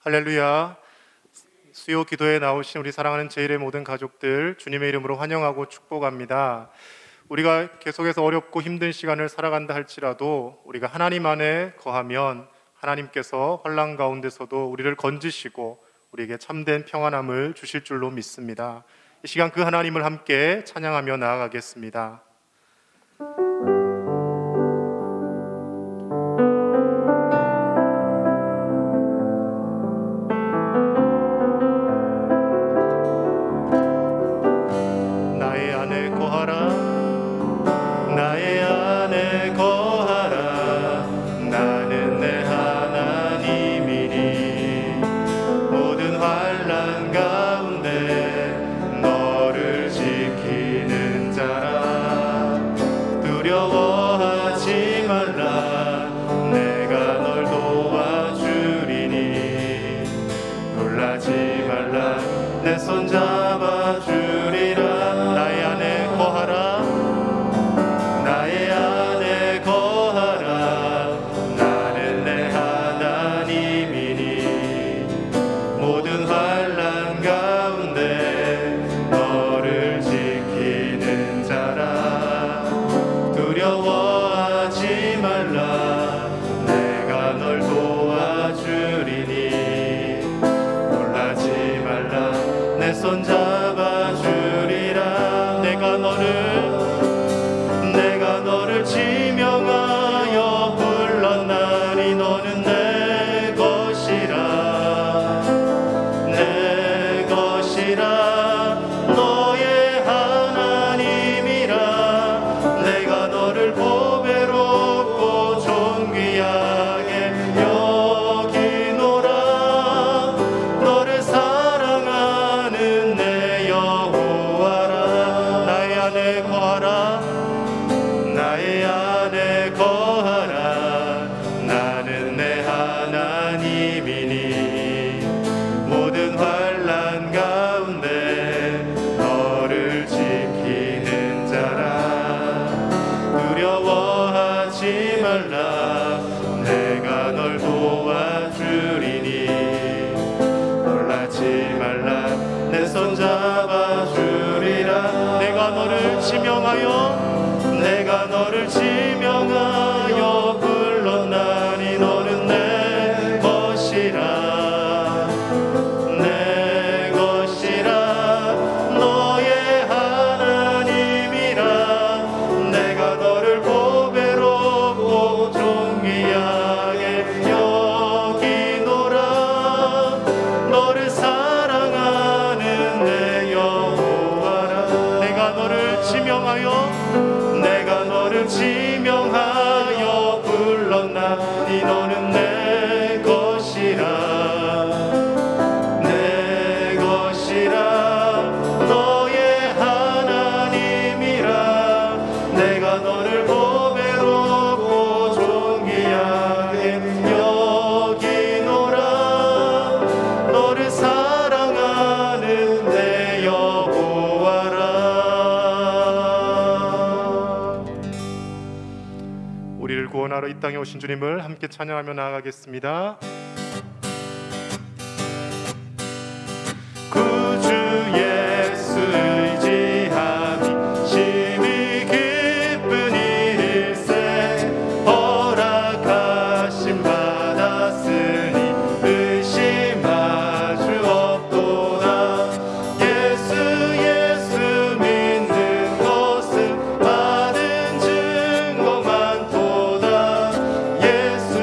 할렐루야. 수요 기도에 나오신 우리 사랑하는 제1의 모든 가족들, 주님의 이름으로 환영하고 축복합니다. 우리가 계속해서 어렵고 힘든 시간을 살아간다 할지라도 우리가 하나님 안에 거하면 하나님께서 환난 가운데서도 우리를 건지시고 우리에게 참된 평안함을 주실 줄로 믿습니다. 이 시간 그 하나님을 함께 찬양하며 나아가겠습니다. 내가 너를 지명하여 불렀나니 너는 내 것이라 너의 하나님이라. 내가 너를 보배롭고 존귀하게 여기노라. 너를 사랑하는 내 여호와라. 나의 안에 거하라. 나의 안에 거하라. 나는 내 하나님이니 모든 환난 가운데 너를 지키는 자라. 두려워하지 말라. 내가 널 도와주리니 놀라지 말라. 내 손 잡아주리라. 내가 너를 지명하여 불렀나니 너는 내 것이라 너의 하나님이라. 내가 너를 보배롭고 존귀하게 여기노라. 너를 사랑하는 내 여호와라. 내가 너를 지명하여 불렀나니 너는 내 것이라 너의 하나님이라. 내가 너를 보배롭고 존귀하게 여기노라. 너를 사랑하는 내 여호와라. 우리를 구원하러 이 땅에 오신 주님을 함께 찬양하며 나아가겠습니다. 구주 예수 의지함이 심히 기쁜 일세. 허락하심 받았으니 의심하주 없도다. 예수 믿는 것은 받은 증거 많도다. 예수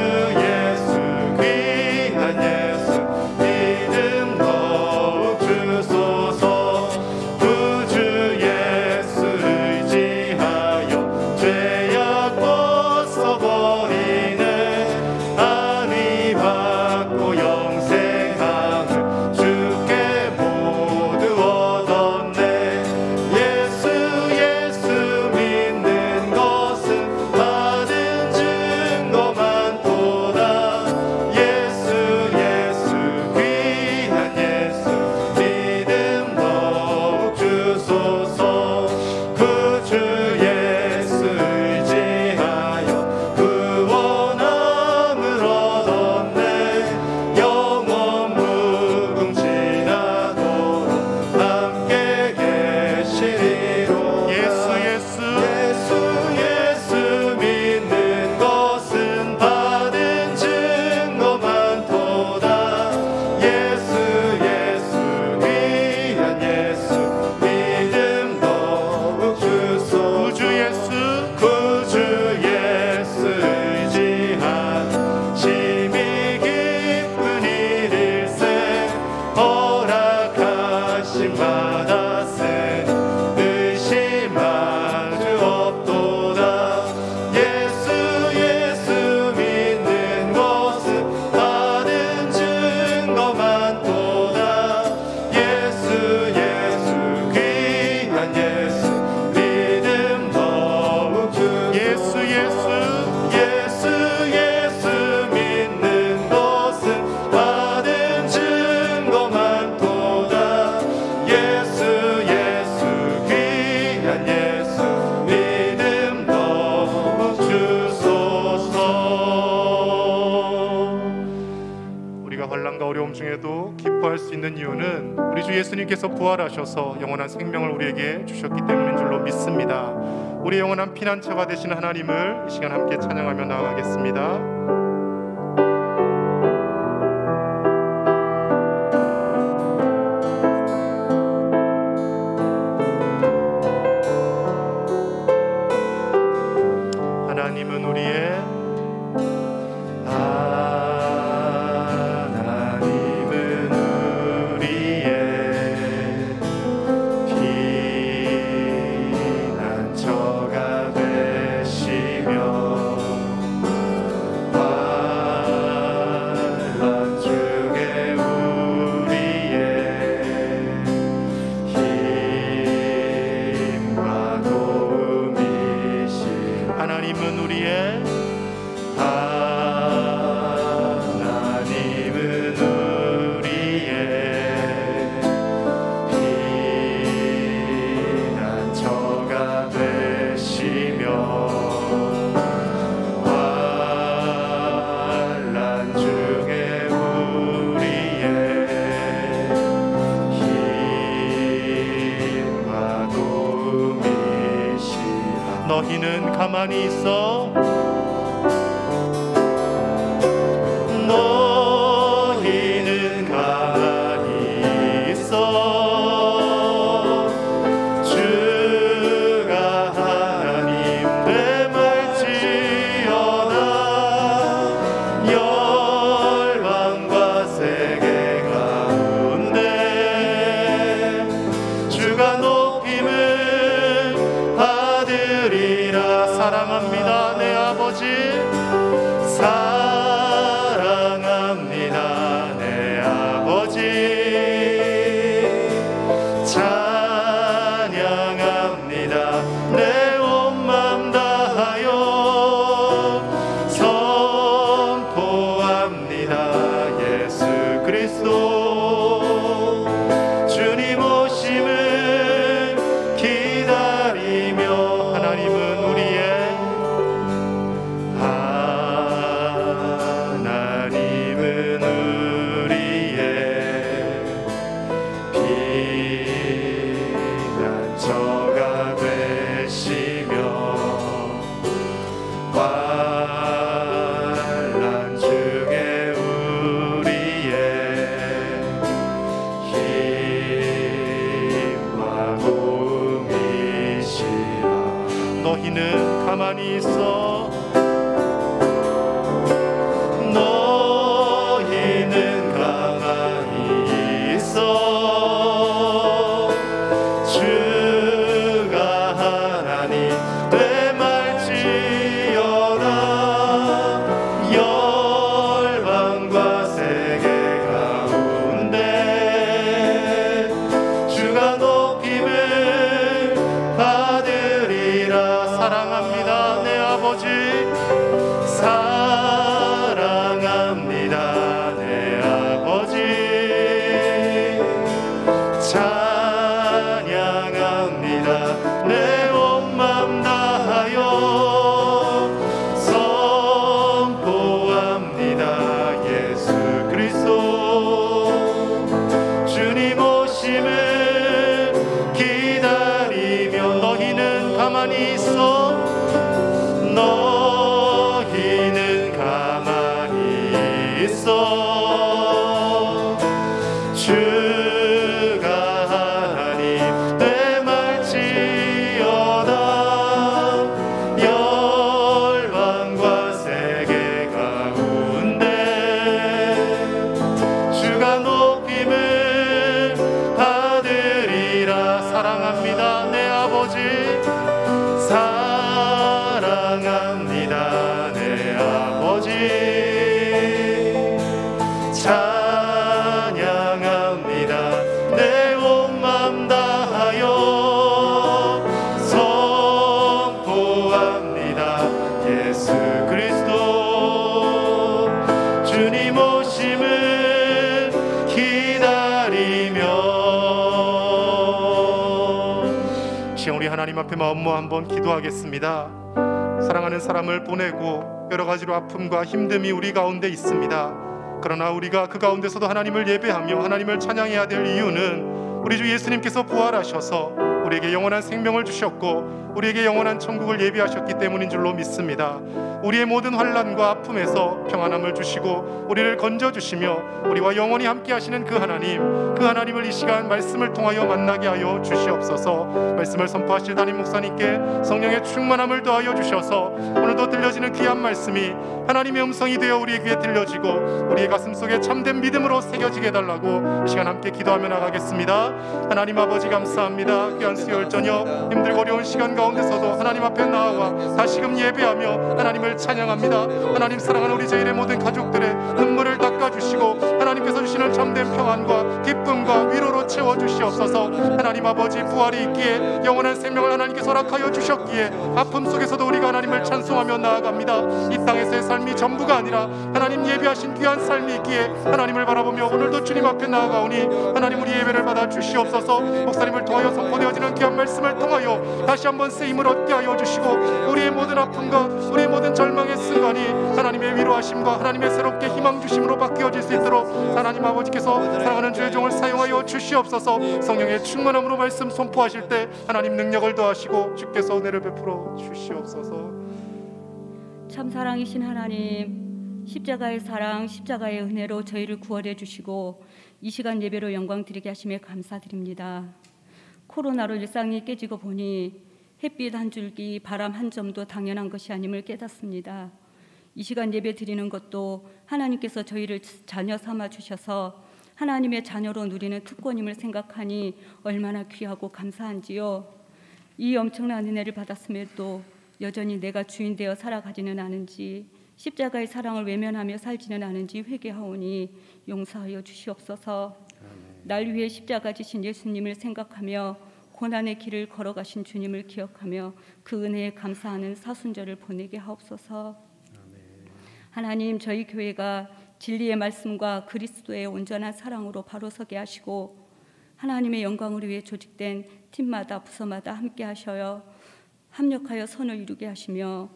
중에도 기뻐할 수 있는 이유는 우리 주 예수님께서 부활하셔서 영원한 생명을 우리에게 주셨기 때문인 줄로 믿습니다. 우리 영원한 피난처가 되신 하나님을 이 시간 함께 찬양하며 나아가겠습니다. 하나님은 우리의 피난처가 되시며 환난 중에 우리의 힘과 도움이시. 하나님은 우리의 피난처가 되시며 환난 중에 우리의 힘과 도움이시라. 너희는 가만히 있어 너희는 가만히 있어 주가 하나님 되말지어다. 열방과 세계 가운데 주가 높임을 받으리라. 사랑합니다 내 아버지. 사랑합니다 내 아버지. 찬양합니다 내 온 맘 다하여. 선포합니다 예수 그리스도 주님 오심을 기다리며. 하나님은 우리의 피난처가 되시며 환난 중에 우리의 힘과 도움이시라. 너희는 가만히 있어 너희는 가만히 있어 주가 하나님 되말지어다. 열방과 세계 가운데 주가 높임을 받으리라. 사랑합니다 내 아버지. 사랑합니다 내 아버지. 찬양합니다 내 온 맘 다하여. 선포합니다 예수 그리스도 주님 오심을 기다리며. 너희는 가만히 있어 너희는 가만히 있어 주가 하나님 되말지어다. 열방과 세계 가운데 주가 높임을 받으리라. 사랑합니다 내 아버지. 사랑합니다 내 아버지. 찬양합니다 내 온 맘 다하여. 선포합니다 예수 그리스도 주님 오심을 기다리며. 시간 우리 하나님 앞에 마음 모아 한번 기도하겠습니다. 사랑하는 사람을 보내고 여러 가지로 아픔과 힘듦이 우리 가운데 있습니다. 그러나 우리가 그 가운데서도 하나님을 예배하며 하나님을 찬양해야 될 이유는 우리 주 예수님께서 부활하셔서 우리에게 영원한 생명을 주셨고 우리에게 영원한 천국을 예비하셨기 때문인 줄로 믿습니다. 우리의 모든 환난과 아픔에서 평안함을 주시고 우리를 건져주시며 우리와 영원히 함께 하시는 그 하나님을 이 시간 말씀을 통하여 만나게 하여 주시옵소서. 말씀을 선포하실 담임 목사님께 성령의 충만함을 더하여 주셔서 오늘도 들려지는 귀한 말씀이 하나님의 음성이 되어 우리의 귀에 들려지고 우리의 가슴 속에 참된 믿음으로 새겨지게 해달라고 이 시간 함께 기도하며 나가겠습니다. 하나님 아버지 감사합니다. 귀한 수요일 저녁 힘들고 어려운 시간 가운데서도 하나님 앞에 나아와 다시금 예배하며 하나님을 찬양합니다. 하나님 사랑하는 우리 제1의 모든 가족들의 눈물을 닦아주시고 하나님께서 주시는 참된 평안과 기쁨과 위로로 채워주시옵소서. 하나님 아버지 부활이 있기에 영원한 생명을 하나님께서 허락하여 주셨기에 아픔 속에서도 우리가 하나님을 찬송하며 나아갑니다. 이 땅에서의 삶이 전부가 아니라 하나님 예비하신 귀한 삶이 있기에 하나님을 바라보며 오늘도 주님 앞에 나아가오니 하나님 우리 예배를 받아 주시옵소서. 목사님을 통하여 선포되어지는 귀한 말씀을 통하여 다시 한번 쓰임을 얻게 하여 주시고 우리의 모든 아픔과 우리의 모든 절망의 순간이 하나님의 위로하심과 하나님의 새롭게 희망 주심으로 바뀌어질 수 있도록 하나님 아버지께서 사랑하는 주의 종을 사용하여 주시옵소서. 성령의 충만함으로 말씀 선포하실 때 하나님 능력을 더하시고 주께서 은혜를 베풀어 주시옵소서. 참 사랑이신 하나님, 십자가의 사랑, 십자가의 은혜로 저희를 구원해 주시고 이 시간 예배로 영광 드리게 하심에 감사드립니다. 코로나로 일상이 깨지고 보니 햇빛 한 줄기, 바람 한 점도 당연한 것이 아님을 깨닫습니다. 이 시간 예배 드리는 것도 하나님께서 저희를 자녀 삼아 주셔서 하나님의 자녀로 누리는 특권임을 생각하니 얼마나 귀하고 감사한지요. 이 엄청난 은혜를 받았음에도 여전히 내가 주인 되어 살아가지는 않은지, 십자가의 사랑을 외면하며 살지는 않은지 회개하오니 용서하여 주시옵소서. 날 위해 십자가 지신 예수님을 생각하며 고난의 길을 걸어가신 주님을 기억하며 그 은혜에 감사하는 사순절을 보내게 하옵소서. 하나님, 저희 교회가 진리의 말씀과 그리스도의 온전한 사랑으로 바로 서게 하시고 하나님의 영광을 위해 조직된 팀마다 부서마다 함께 하셔요 합력하여 선을 이루게 하시며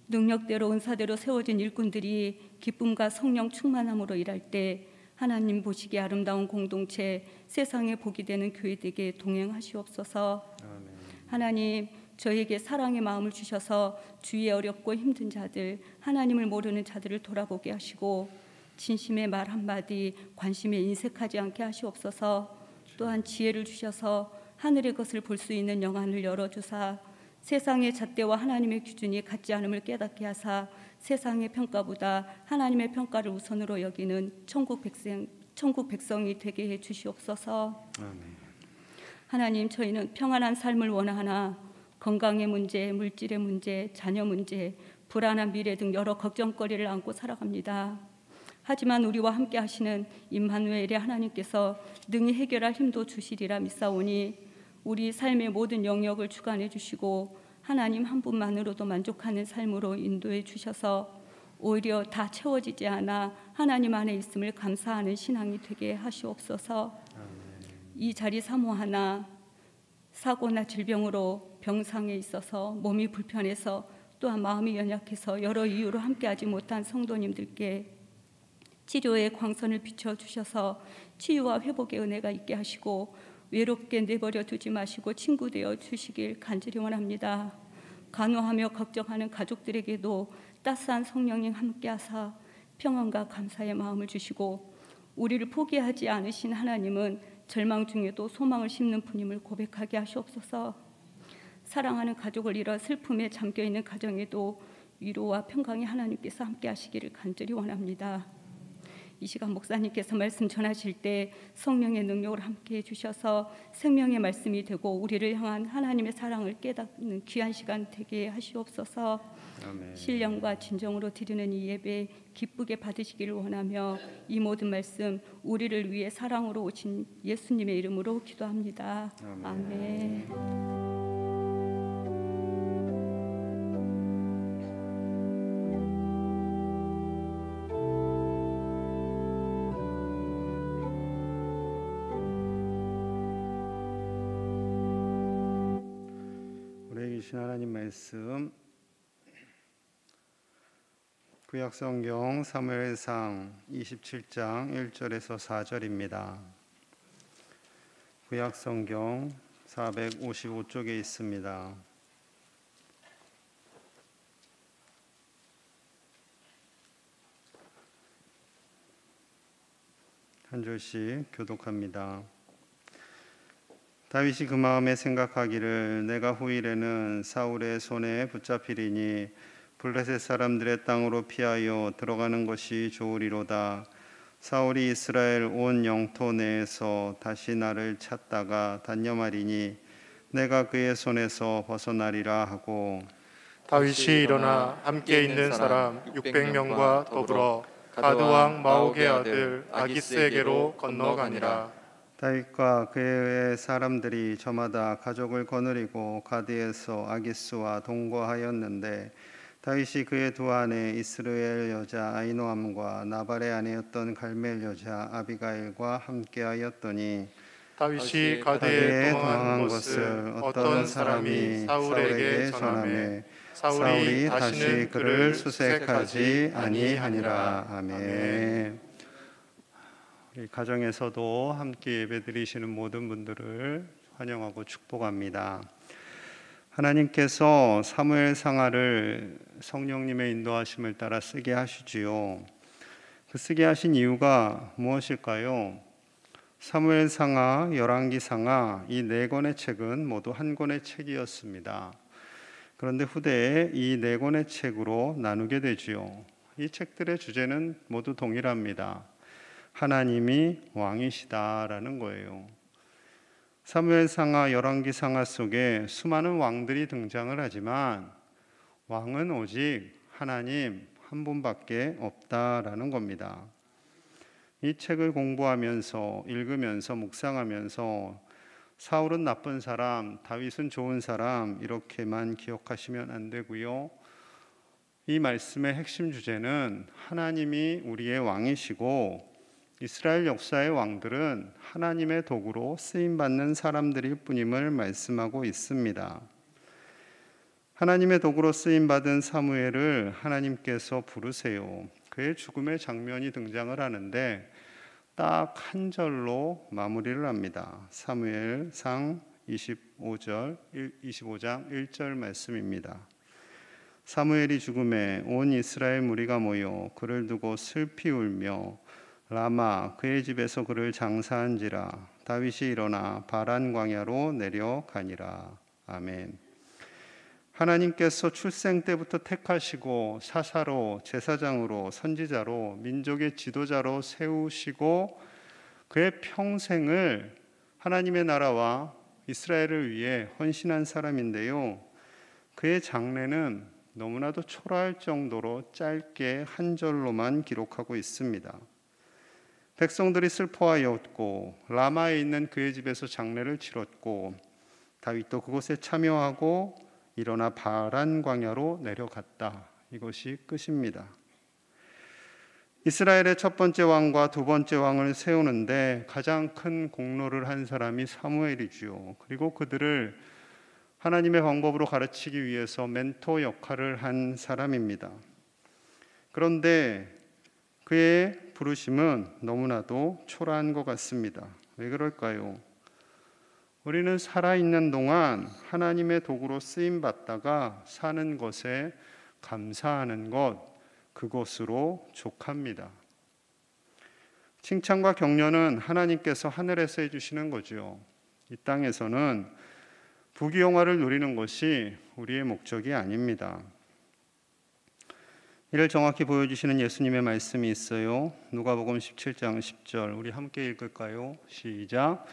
능력대로 은사대로 세워진 일꾼들이 기쁨과 성령 충만함으로 일할 때 하나님 보시기에 아름다운 공동체, 세상에 복이 되는 교회 되게 동행하시옵소서. 아멘. 하나님, 저에게 사랑의 마음을 주셔서 주위에 어렵고 힘든 자들, 하나님을 모르는 자들을 돌아보게 하시고 진심의 말 한마디, 관심에 인색하지 않게 하시옵소서. 또한 지혜를 주셔서 하늘의 것을 볼 수 있는 영안을 열어주사 세상의 잣대와 하나님의 기준이 같지 않음을 깨닫게 하사 세상의 평가보다 하나님의 평가를 우선으로 여기는 천국 백성이 되게 해 주시옵소서. 아멘. 하나님, 저희는 평안한 삶을 원하나 건강의 문제, 물질의 문제, 자녀 문제, 불안한 미래 등 여러 걱정거리를 안고 살아갑니다. 하지만 우리와 함께 하시는 임마누엘의 하나님께서 능히 해결할 힘도 주시리라 믿사오니 우리 삶의 모든 영역을 주관해 주시고 하나님 한 분만으로도 만족하는 삶으로 인도해 주셔서 오히려 다 채워지지 않아 하나님 안에 있음을 감사하는 신앙이 되게 하시옵소서. 이 자리 사모하나 사고나 질병으로 병상에 있어서 몸이 불편해서 또한 마음이 연약해서 여러 이유로 함께하지 못한 성도님들께 치료의 광선을 비춰주셔서 치유와 회복의 은혜가 있게 하시고 외롭게 내버려 두지 마시고 친구 되어 주시길 간절히 원합니다. 간호하며 걱정하는 가족들에게도 따스한 성령님 함께하사 평안과 감사의 마음을 주시고 우리를 포기하지 않으신 하나님은 절망 중에도 소망을 심는 분임을 고백하게 하시옵소서. 사랑하는 가족을 잃어 슬픔에 잠겨있는 가정에도 위로와 평강이 하나님께서 함께 하시기를 간절히 원합니다. 이 시간 목사님께서 말씀 전하실 때 성령의 능력을 함께 해주셔서 생명의 말씀이 되고 우리를 향한 하나님의 사랑을 깨닫는 귀한 시간 되게 하시옵소서. 아멘. 신령과 진정으로 드리는 이 예배 기쁘게 받으시기를 원하며 이 모든 말씀 우리를 위해 사랑으로 오신 예수님의 이름으로 기도합니다. 아멘. 아멘. 우리에게 주신 하나님 말씀 구약성경 사무엘상 27장 1절에서 4절입니다. 구약성경 455쪽에 있습니다. 한 절씩 교독합니다. 다윗이 그 마음에 생각하기를 내가 후일에는 사울의 손에 붙잡히리니 블레셋 사람들의 땅으로 피하여 들어가는 것이 좋으리로다. 사울이 이스라엘 온 영토 내에서 다시 나를 찾다가 단념하리니 내가 그의 손에서 벗어나리라 하고, 다윗이 일어나 함께 있는 사람 600명과 더불어 가드왕 마옥의 아들 아기스에게로 건너가니라. 다윗과 그의 사람들이 저마다 가족을 거느리고 가드에서 아기스와 동거하였는데, 다윗이 그의 두 아내 이스라엘 여자 아히노암과 나발의 아내였던 갈멜 여자 아비가일과 함께하였더니, 다윗이 가드에 도망한 것을 어떤 사람이 사울에게 전하매 사울이 다시 그를 수색하지 아니하니라. 아멘. 우리 가정에서도 함께 예배드리시는 모든 분들을 환영하고 축복합니다. 하나님께서 사무엘상하를 성령님의 인도하심을 따라 쓰게 하시지요. 그 쓰게 하신 이유가 무엇일까요? 사무엘상하, 열왕기상하 이 네 권의 책은 모두 한 권의 책이었습니다. 그런데 후대에 이 네 권의 책으로 나누게 되지요. 이 책들의 주제는 모두 동일합니다. 하나님이 왕이시다라는 거예요. 사무엘상하, 열왕기상하 속에 수많은 왕들이 등장을 하지만 왕은 오직 하나님 한 분밖에 없다라는 겁니다. 이 책을 공부하면서 읽으면서 묵상하면서 사울은 나쁜 사람, 다윗은 좋은 사람 이렇게만 기억하시면 안 되고요. 이 말씀의 핵심 주제는 하나님이 우리의 왕이시고 이스라엘 역사의 왕들은 하나님의 도구로 쓰임받는 사람들일 뿐임을 말씀하고 있습니다. 하나님의 도구로 쓰임받은 사무엘을 하나님께서 부르세요. 그의 죽음의 장면이 등장을 하는데 딱 한 절로 마무리를 합니다. 사무엘상 25장 1절 말씀입니다. 사무엘이 죽음에 온 이스라엘 무리가 모여 그를 두고 슬피 울며 라마 그의 집에서 그를 장사한지라. 다윗이 일어나 바란 광야로 내려가니라. 아멘. 하나님께서 출생 때부터 택하시고 사사로, 제사장으로, 선지자로, 민족의 지도자로 세우시고 그의 평생을 하나님의 나라와 이스라엘을 위해 헌신한 사람인데요. 그의 장례는 너무나도 초라할 정도로 짧게 한 절로만 기록하고 있습니다. 백성들이 슬퍼하였고 라마에 있는 그의 집에서 장례를 치렀고 다윗도 그곳에 참여하고 일어나 바란 광야로 내려갔다. 이것이 끝입니다. 이스라엘의 첫 번째 왕과 두 번째 왕을 세우는데 가장 큰 공로를 한 사람이 사무엘이지요. 그리고 그들을 하나님의 방법으로 가르치기 위해서 멘토 역할을 한 사람입니다. 그런데 그의 부르심은 너무나도 초라한 것 같습니다. 왜 그럴까요? 우리는 살아있는 동안 하나님의 도구로 쓰임받다가 사는 것에 감사하는 것, 그것으로 족합니다. 칭찬과 격려는 하나님께서 하늘에서 해주시는 거죠. 이 땅에서는 부귀영화를 누리는 것이 우리의 목적이 아닙니다. 이를 정확히 보여주시는 예수님의 말씀이 있어요. 누가복음 17장 10절 우리 함께 읽을까요? 시작.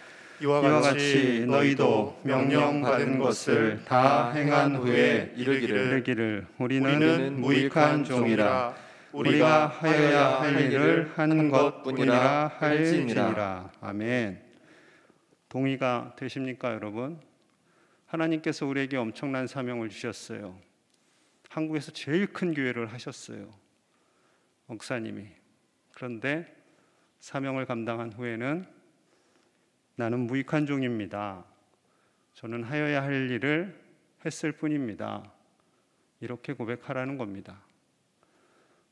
이와 같이 너희도 명령받은 것을 다 행한 후에 이르기를 우리는 무익한 종이라 우리가 하여야 할 일을 한 것뿐이라 할지니라. 아멘. 동의가 되십니까, 여러분? 하나님께서 우리에게 엄청난 사명을 주셨어요. 한국에서 제일 큰 교회를 하셨어요, 목사님이. 그런데 사명을 감당한 후에는 나는 무익한 종입니다. 저는 하여야 할 일을 했을 뿐입니다. 이렇게 고백하라는 겁니다.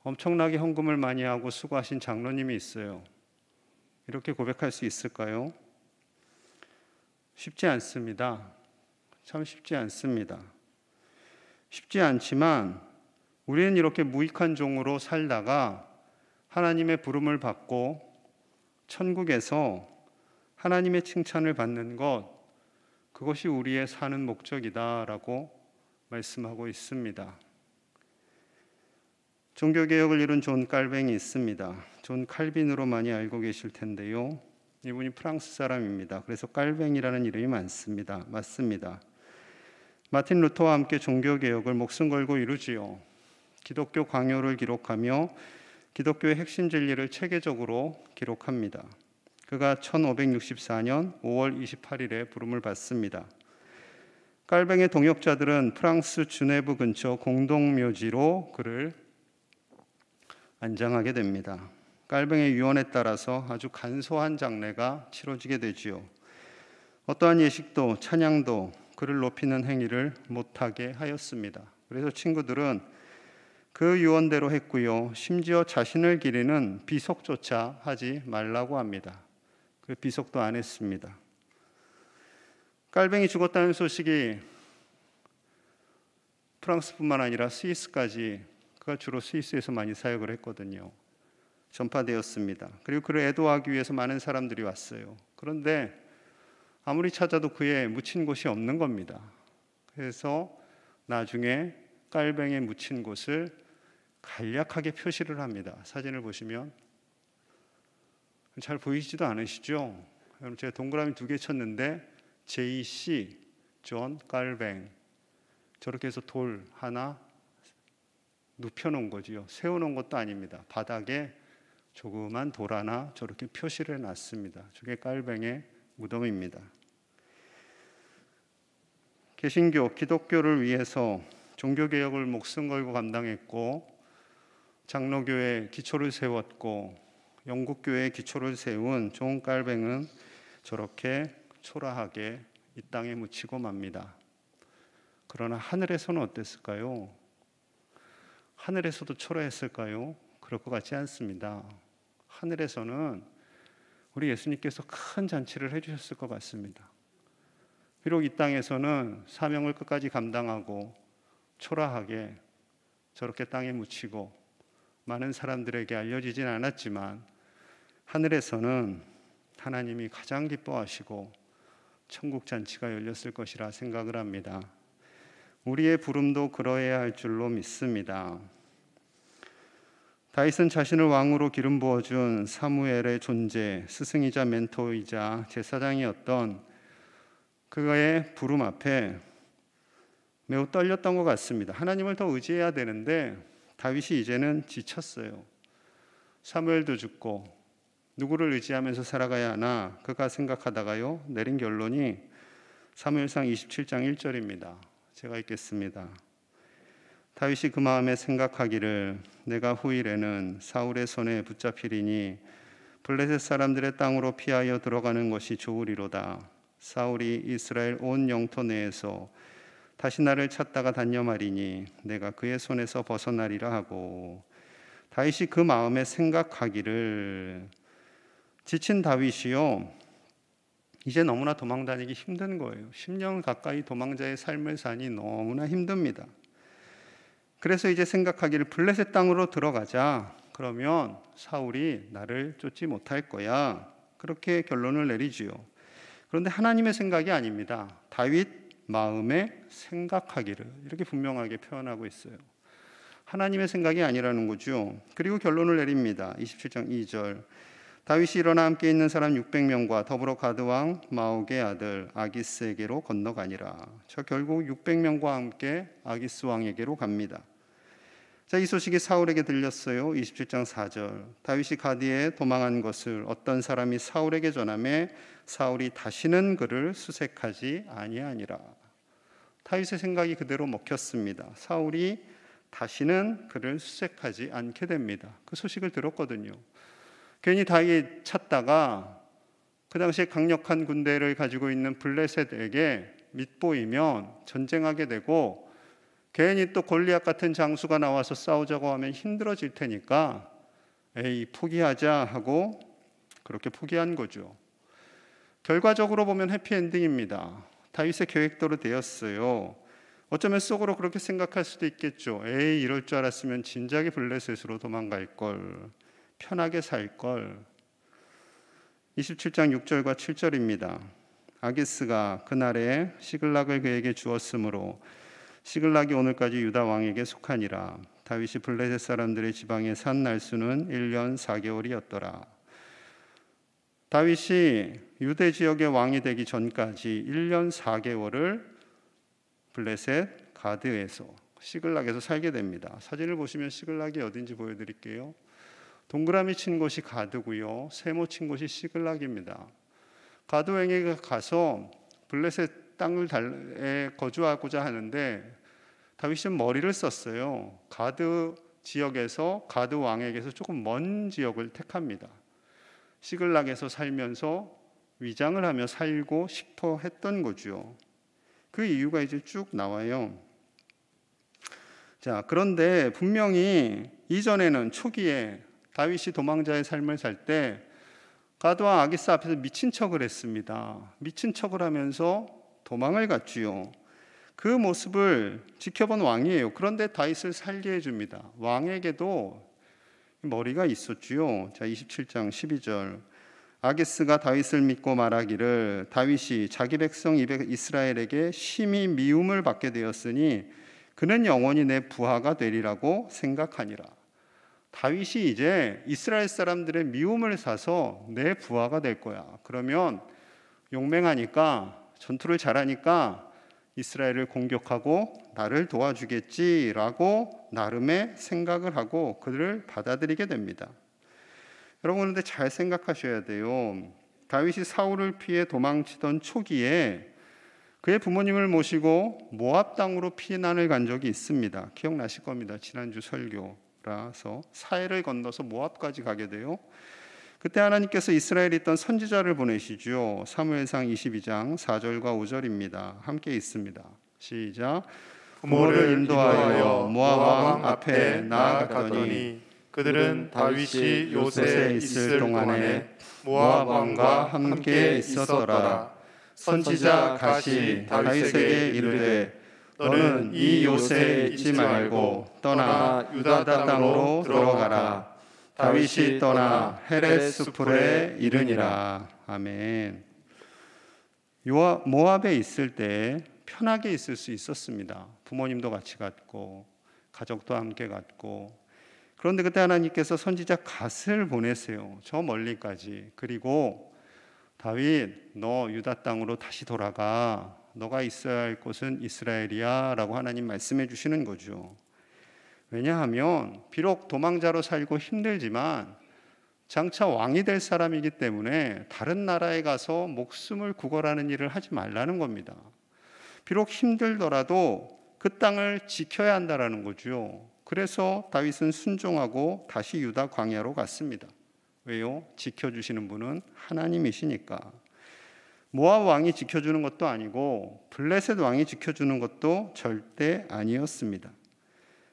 엄청나게 헌금을 많이 하고 수고하신 장로님이 있어요. 이렇게 고백할 수 있을까요? 쉽지 않습니다. 참 쉽지 않습니다. 쉽지 않지만 우리는 이렇게 무익한 종으로 살다가 하나님의 부름을 받고 천국에서 하나님의 칭찬을 받는 것, 그것이 우리의 사는 목적이다라고 말씀하고 있습니다. 종교개혁을 이룬 존 칼뱅이 있습니다. 존 칼빈으로 많이 알고 계실 텐데요. 이분이 프랑스 사람입니다. 그래서 칼뱅이라는 이름이 맞습니다. 마틴 루터와 함께 종교개혁을 목숨 걸고 이루지요. 기독교 강요를 기록하며 기독교의 핵심 진리를 체계적으로 기록합니다. 그가 1564년 5월 28일에 부름을 받습니다. 칼뱅의 동역자들은 프랑스 주네브 근처 공동묘지로 그를 안장하게 됩니다. 칼뱅의 유언에 따라서 아주 간소한 장례가 치러지게 되지요. 어떠한 예식도 찬양도 그를 높이는 행위를 못하게 하였습니다. 그래서 친구들은 그 유언대로 했고요. 심지어 자신을 기리는 비속조차 하지 말라고 합니다. 그 비속도 안 했습니다. 칼뱅이 죽었다는 소식이 프랑스뿐만 아니라 스위스까지, 그가 주로 스위스에서 많이 사역을 했거든요, 전파되었습니다. 그리고 그를 애도하기 위해서 많은 사람들이 왔어요. 그런데 아무리 찾아도 그의 묻힌 곳이 없는 겁니다. 그래서 나중에 칼뱅에 묻힌 곳을 간략하게 표시를 합니다. 사진을 보시면 잘 보이지도 않으시죠? 여러분, 제가 동그라미 2개 쳤는데 JC 존 칼뱅, 저렇게 해서 돌 하나 눕혀놓은 거지요. 세워놓은 것도 아닙니다. 바닥에 조그만 돌 하나 저렇게 표시를 해놨습니다. 저게 칼뱅의 무덤입니다. 개신교, 기독교를 위해서 종교개혁을 목숨 걸고 감당했고 장로교의 기초를 세웠고 영국교회의 기초를 세운 존 칼뱅은 저렇게 초라하게 이 땅에 묻히고 맙니다. 그러나 하늘에서는 어땠을까요? 하늘에서도 초라했을까요? 그럴 것 같지 않습니다. 하늘에서는 우리 예수님께서 큰 잔치를 해주셨을 것 같습니다. 비록 이 땅에서는 사명을 끝까지 감당하고 초라하게 저렇게 땅에 묻히고 많은 사람들에게 알려지진 않았지만 하늘에서는 하나님이 가장 기뻐하시고 천국 잔치가 열렸을 것이라 생각을 합니다. 우리의 부름도 그러해야 할 줄로 믿습니다. 다윗은 자신을 왕으로 기름 부어준 사무엘의 존재, 스승이자 멘토이자 제사장이었던 그의 부름 앞에 매우 떨렸던 것 같습니다. 하나님을 더 의지해야 되는데 다윗이 이제는 지쳤어요. 사무엘도 죽고 누구를 의지하면서 살아가야 하나 그가 생각하다가요 내린 결론이 사무엘상 27장 1절입니다. 제가 읽겠습니다. 다윗이 그 마음에 생각하기를 내가 후일에는 사울의 손에 붙잡히리니 블레셋 사람들의 땅으로 피하여 들어가는 것이 좋으리로다. 사울이 이스라엘 온 영토 내에서 다시 나를 찾다가 단념하리니 내가 그의 손에서 벗어나리라 하고, 다윗이 그 마음에 생각하기를, 지친 다윗이요 이제 너무나 도망다니기 힘든 거예요. 10년 가까이 도망자의 삶을 사니 너무나 힘듭니다. 그래서 이제 생각하기를 블레셋 땅으로 들어가자. 그러면 사울이 나를 쫓지 못할 거야. 그렇게 결론을 내리지요. 그런데 하나님의 생각이 아닙니다. 다윗 마음에 생각하기를, 이렇게 분명하게 표현하고 있어요. 하나님의 생각이 아니라는 거죠. 그리고 결론을 내립니다. 27장 2절. 다윗이 일어나 함께 있는 사람 600명과 더불어 가드 왕 마옥의 아들 아기스에게로 건너가니라. 저 결국 600명과 함께 아기스 왕에게로 갑니다. 자, 이 소식이 사울에게 들렸어요. 27장 4절. 다윗이 가드에 도망한 것을 어떤 사람이 사울에게 전하매 사울이 다시는 그를 수색하지 아니하니라. 다윗의 생각이 그대로 먹혔습니다. 사울이 다시는 그를 수색하지 않게 됩니다. 그 소식을 들었거든요. 괜히 다윗 찾다가 그 당시에 강력한 군대를 가지고 있는 블레셋에게 밑보이면 전쟁하게 되고 괜히 또 골리앗 같은 장수가 나와서 싸우자고 하면 힘들어질 테니까 에이 포기하자 하고 그렇게 포기한 거죠. 결과적으로 보면 해피엔딩입니다. 다윗의 계획대로 되었어요. 어쩌면 속으로 그렇게 생각할 수도 있겠죠. 에이 이럴 줄 알았으면 진작에 블레셋으로 도망갈 걸, 편하게 살 걸. 27장 6절과 7절입니다. 아기스가 그날에 시글락을 그에게 주었으므로 시글락이 오늘까지 유다 왕에게 속하니라. 다윗이 블레셋 사람들의 지방에 산 날수는 1년 4개월이었더라. 다윗이 유대 지역의 왕이 되기 전까지 1년 4개월을 블레셋 가드에서 시글락에서 살게 됩니다. 사진을 보시면 시글락이 어딘지 보여드릴게요. 동그라미 친 곳이 가드고요. 세모 친 곳이 시글락입니다. 가드 왕에게 가서 블레셋 땅을 거주하고자 하는데 다윗은 머리를 썼어요. 가드 지역에서 가드 왕에게서 조금 먼 지역을 택합니다. 시글락에서 살면서 위장을 하며 살고 싶어 했던 거죠. 그 이유가 이제 쭉 나와요. 자, 그런데 분명히 이전에는 초기에 다윗이 도망자의 삶을 살 때 가드와 아기스 앞에서 미친 척을 했습니다. 미친 척을 하면서 도망을 갔지요. 그 모습을 지켜본 왕이에요. 그런데 다윗을 살게 해줍니다. 왕에게도 머리가 있었지요. 자, 27장 12절. 아기스가 다윗을 믿고 말하기를 다윗이 자기 백성 이스라엘에게 심히 미움을 받게 되었으니 그는 영원히 내 부하가 되리라고 생각하니라. 다윗이 이제 이스라엘 사람들의 미움을 사서 내 부하가 될 거야. 그러면 용맹하니까 전투를 잘하니까 이스라엘을 공격하고 나를 도와주겠지라고 나름의 생각을 하고 그를 받아들이게 됩니다. 여러분 그런데 잘 생각하셔야 돼요. 다윗이 사울을 피해 도망치던 초기에 그의 부모님을 모시고 모압 땅으로 피난을 간 적이 있습니다. 기억나실 겁니다. 지난주 설교라서 사해를 건너서 모압까지 가게 돼요. 그때 하나님께서 이스라엘에 있던 선지자를 보내시죠. 사무엘상 22장 4절과 5절입니다. 함께 있습니다. 시작. 부모를 인도하여 모압 왕 앞에 나아갔더니 그들은 다윗이 요새에 있을 동안에 모압 왕과 함께 있었더라. 선지자 갓이 다윗에게 이르되 너는 이 요새에 있지 말고 떠나 유다 땅으로 들어가라. 다윗이 떠나 헤렛 수풀에 이르니라. 아멘. 모압에 있을 때 편하게 있을 수 있었습니다. 부모님도 같이 갔고 가족도 함께 갔고. 그런데 그때 하나님께서 선지자 갓을 보내세요. 저 멀리까지. 그리고 다윗 너 유다 땅으로 다시 돌아가. 너가 있어야 할 곳은 이스라엘이야 라고 하나님 말씀해 주시는 거죠. 왜냐하면 비록 도망자로 살고 힘들지만 장차 왕이 될 사람이기 때문에 다른 나라에 가서 목숨을 구걸하는 일을 하지 말라는 겁니다. 비록 힘들더라도 그 땅을 지켜야 한다라는 거죠. 그래서 다윗은 순종하고 다시 유다 광야로 갔습니다. 왜요? 지켜주시는 분은 하나님이시니까. 모압 왕이 지켜주는 것도 아니고 블레셋 왕이 지켜주는 것도 절대 아니었습니다.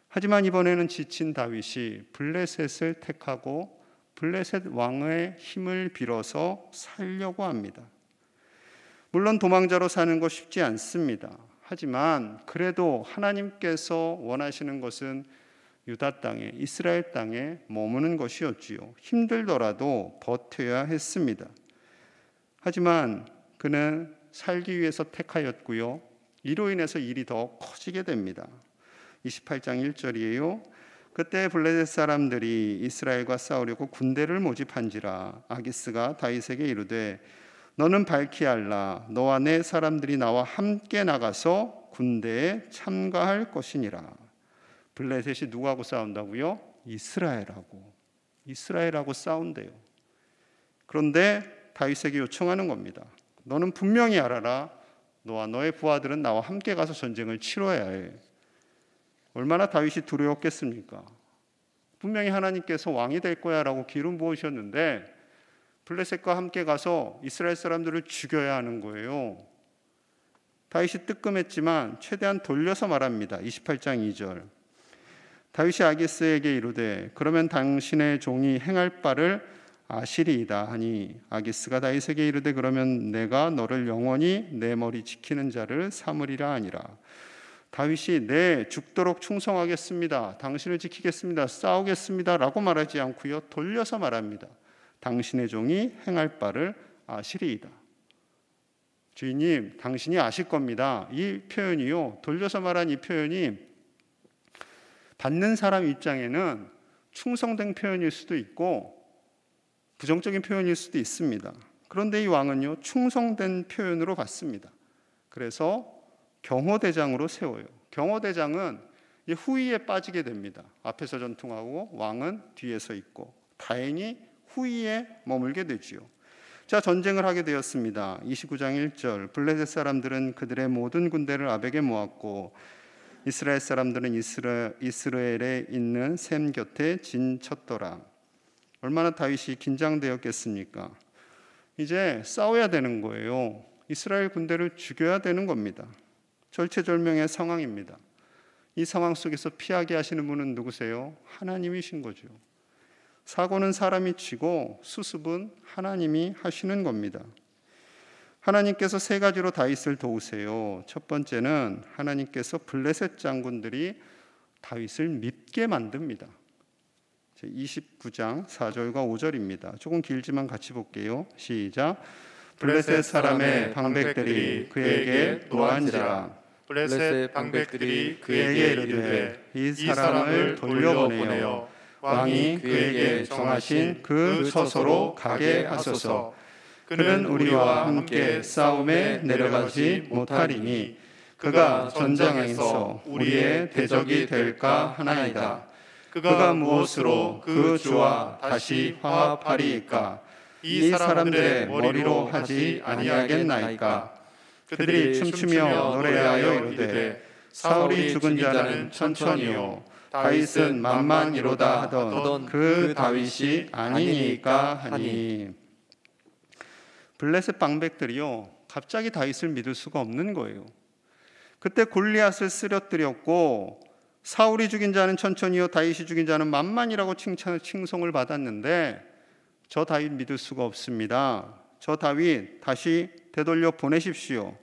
하지만 이번에는 지친 다윗이 블레셋을 택하고 블레셋 왕의 힘을 빌어서 살려고 합니다. 물론 도망자로 사는 거 쉽지 않습니다. 하지만 그래도 하나님께서 원하시는 것은 유다 땅에, 이스라엘 땅에 머무는 것이었지요. 힘들더라도 버텨야 했습니다. 하지만 그는 살기 위해서 택하였고요. 이로 인해서 일이 더 커지게 됩니다. 28장 1절이에요. 그때 블레셋 사람들이 이스라엘과 싸우려고 군대를 모집한지라. 아기스가 다윗에게 이르되 너는 발키알라. 너와 내 사람들이 나와 함께 나가서 군대에 참가할 것이니라. 블레셋이 누구하고 싸운다고요? 이스라엘하고 싸운대요. 그런데 다윗에게 요청하는 겁니다. 너는 분명히 알아라. 너와 너의 부하들은 나와 함께 가서 전쟁을 치러야 해. 얼마나 다윗이 두려웠겠습니까? 분명히 하나님께서 왕이 될 거야 라고 기름 부으셨는데 블레셋과 함께 가서 이스라엘 사람들을 죽여야 하는 거예요. 다윗이 뜨끔했지만 최대한 돌려서 말합니다. 28장 2절. 다윗이 아기스에게 이르되 그러면 당신의 종이 행할 바를 아시리이다 하니 아기스가 다윗에게 이르되 그러면 내가 너를 영원히 내 머리 지키는 자를 삼으리라 하니라. 다윗이 네 죽도록 충성하겠습니다, 당신을 지키겠습니다, 싸우겠습니다 라고 말하지 않고요, 돌려서 말합니다. 당신의 종이 행할 바를 아시리이다. 주인님, 당신이 아실 겁니다. 이 표현이요, 돌려서 말한 이 표현이 받는 사람 입장에는 충성된 표현일 수도 있고 부정적인 표현일 수도 있습니다. 그런데 이 왕은요, 충성된 표현으로 받습니다. 그래서 경호대장으로 세워요. 경호대장은 후위에 빠지게 됩니다. 앞에서 전통하고 왕은 뒤에서 있고 다행히 후위에 머물게 되지요. 자, 전쟁을 하게 되었습니다. 29장 1절. 블레셋 사람들은 그들의 모든 군대를 아벡에 모았고 이스라엘 사람들은 이스라엘에 있는 셈 곁에 진쳤더라. 얼마나 다윗이 긴장되었겠습니까? 이제 싸워야 되는 거예요. 이스라엘 군대를 죽여야 되는 겁니다. 절체절명의 상황입니다. 이 상황 속에서 피하게 하시는 분은 누구세요? 하나님이신 거죠. 사고는 사람이 치고 수습은 하나님이 하시는 겁니다. 하나님께서 세 가지로 다윗을 도우세요. 첫 번째는 하나님께서 블레셋 장군들이 다윗을 밉게 만듭니다. 29장 4절과 5절입니다. 조금 길지만 같이 볼게요. 시작. 블레셋 사람의 방백들이 그에게 노한지라. 블레셋 방백들이 그에게 이르되 이 사람을 돌려보내어 왕이 그에게 정하신 그 처소로 가게 하소서. 그는 우리와 함께 싸움에 내려가지 못하리니 그가 전장에서 우리의 대적이 될까 하나이다. 그가 무엇으로 그 주와 다시 화합하리이까? 이 사람들의 머리로 하지 아니하겠나이까? 그들이 춤추며 노래하여 이르되 사울이 죽은 자는 천천히요 다윗은 만만이로다 하던 그 다윗이 아니니까 하니. 블레셋 방백들이요, 갑자기 다윗을 믿을 수가 없는 거예요. 그때 골리앗을 쓰러뜨렸고 사울이 죽인 자는 천천히요 다윗이 죽인 자는 만만이라고 칭송을 받았는데 저 다윗 믿을 수가 없습니다. 저 다윗 다시 되돌려 보내십시오.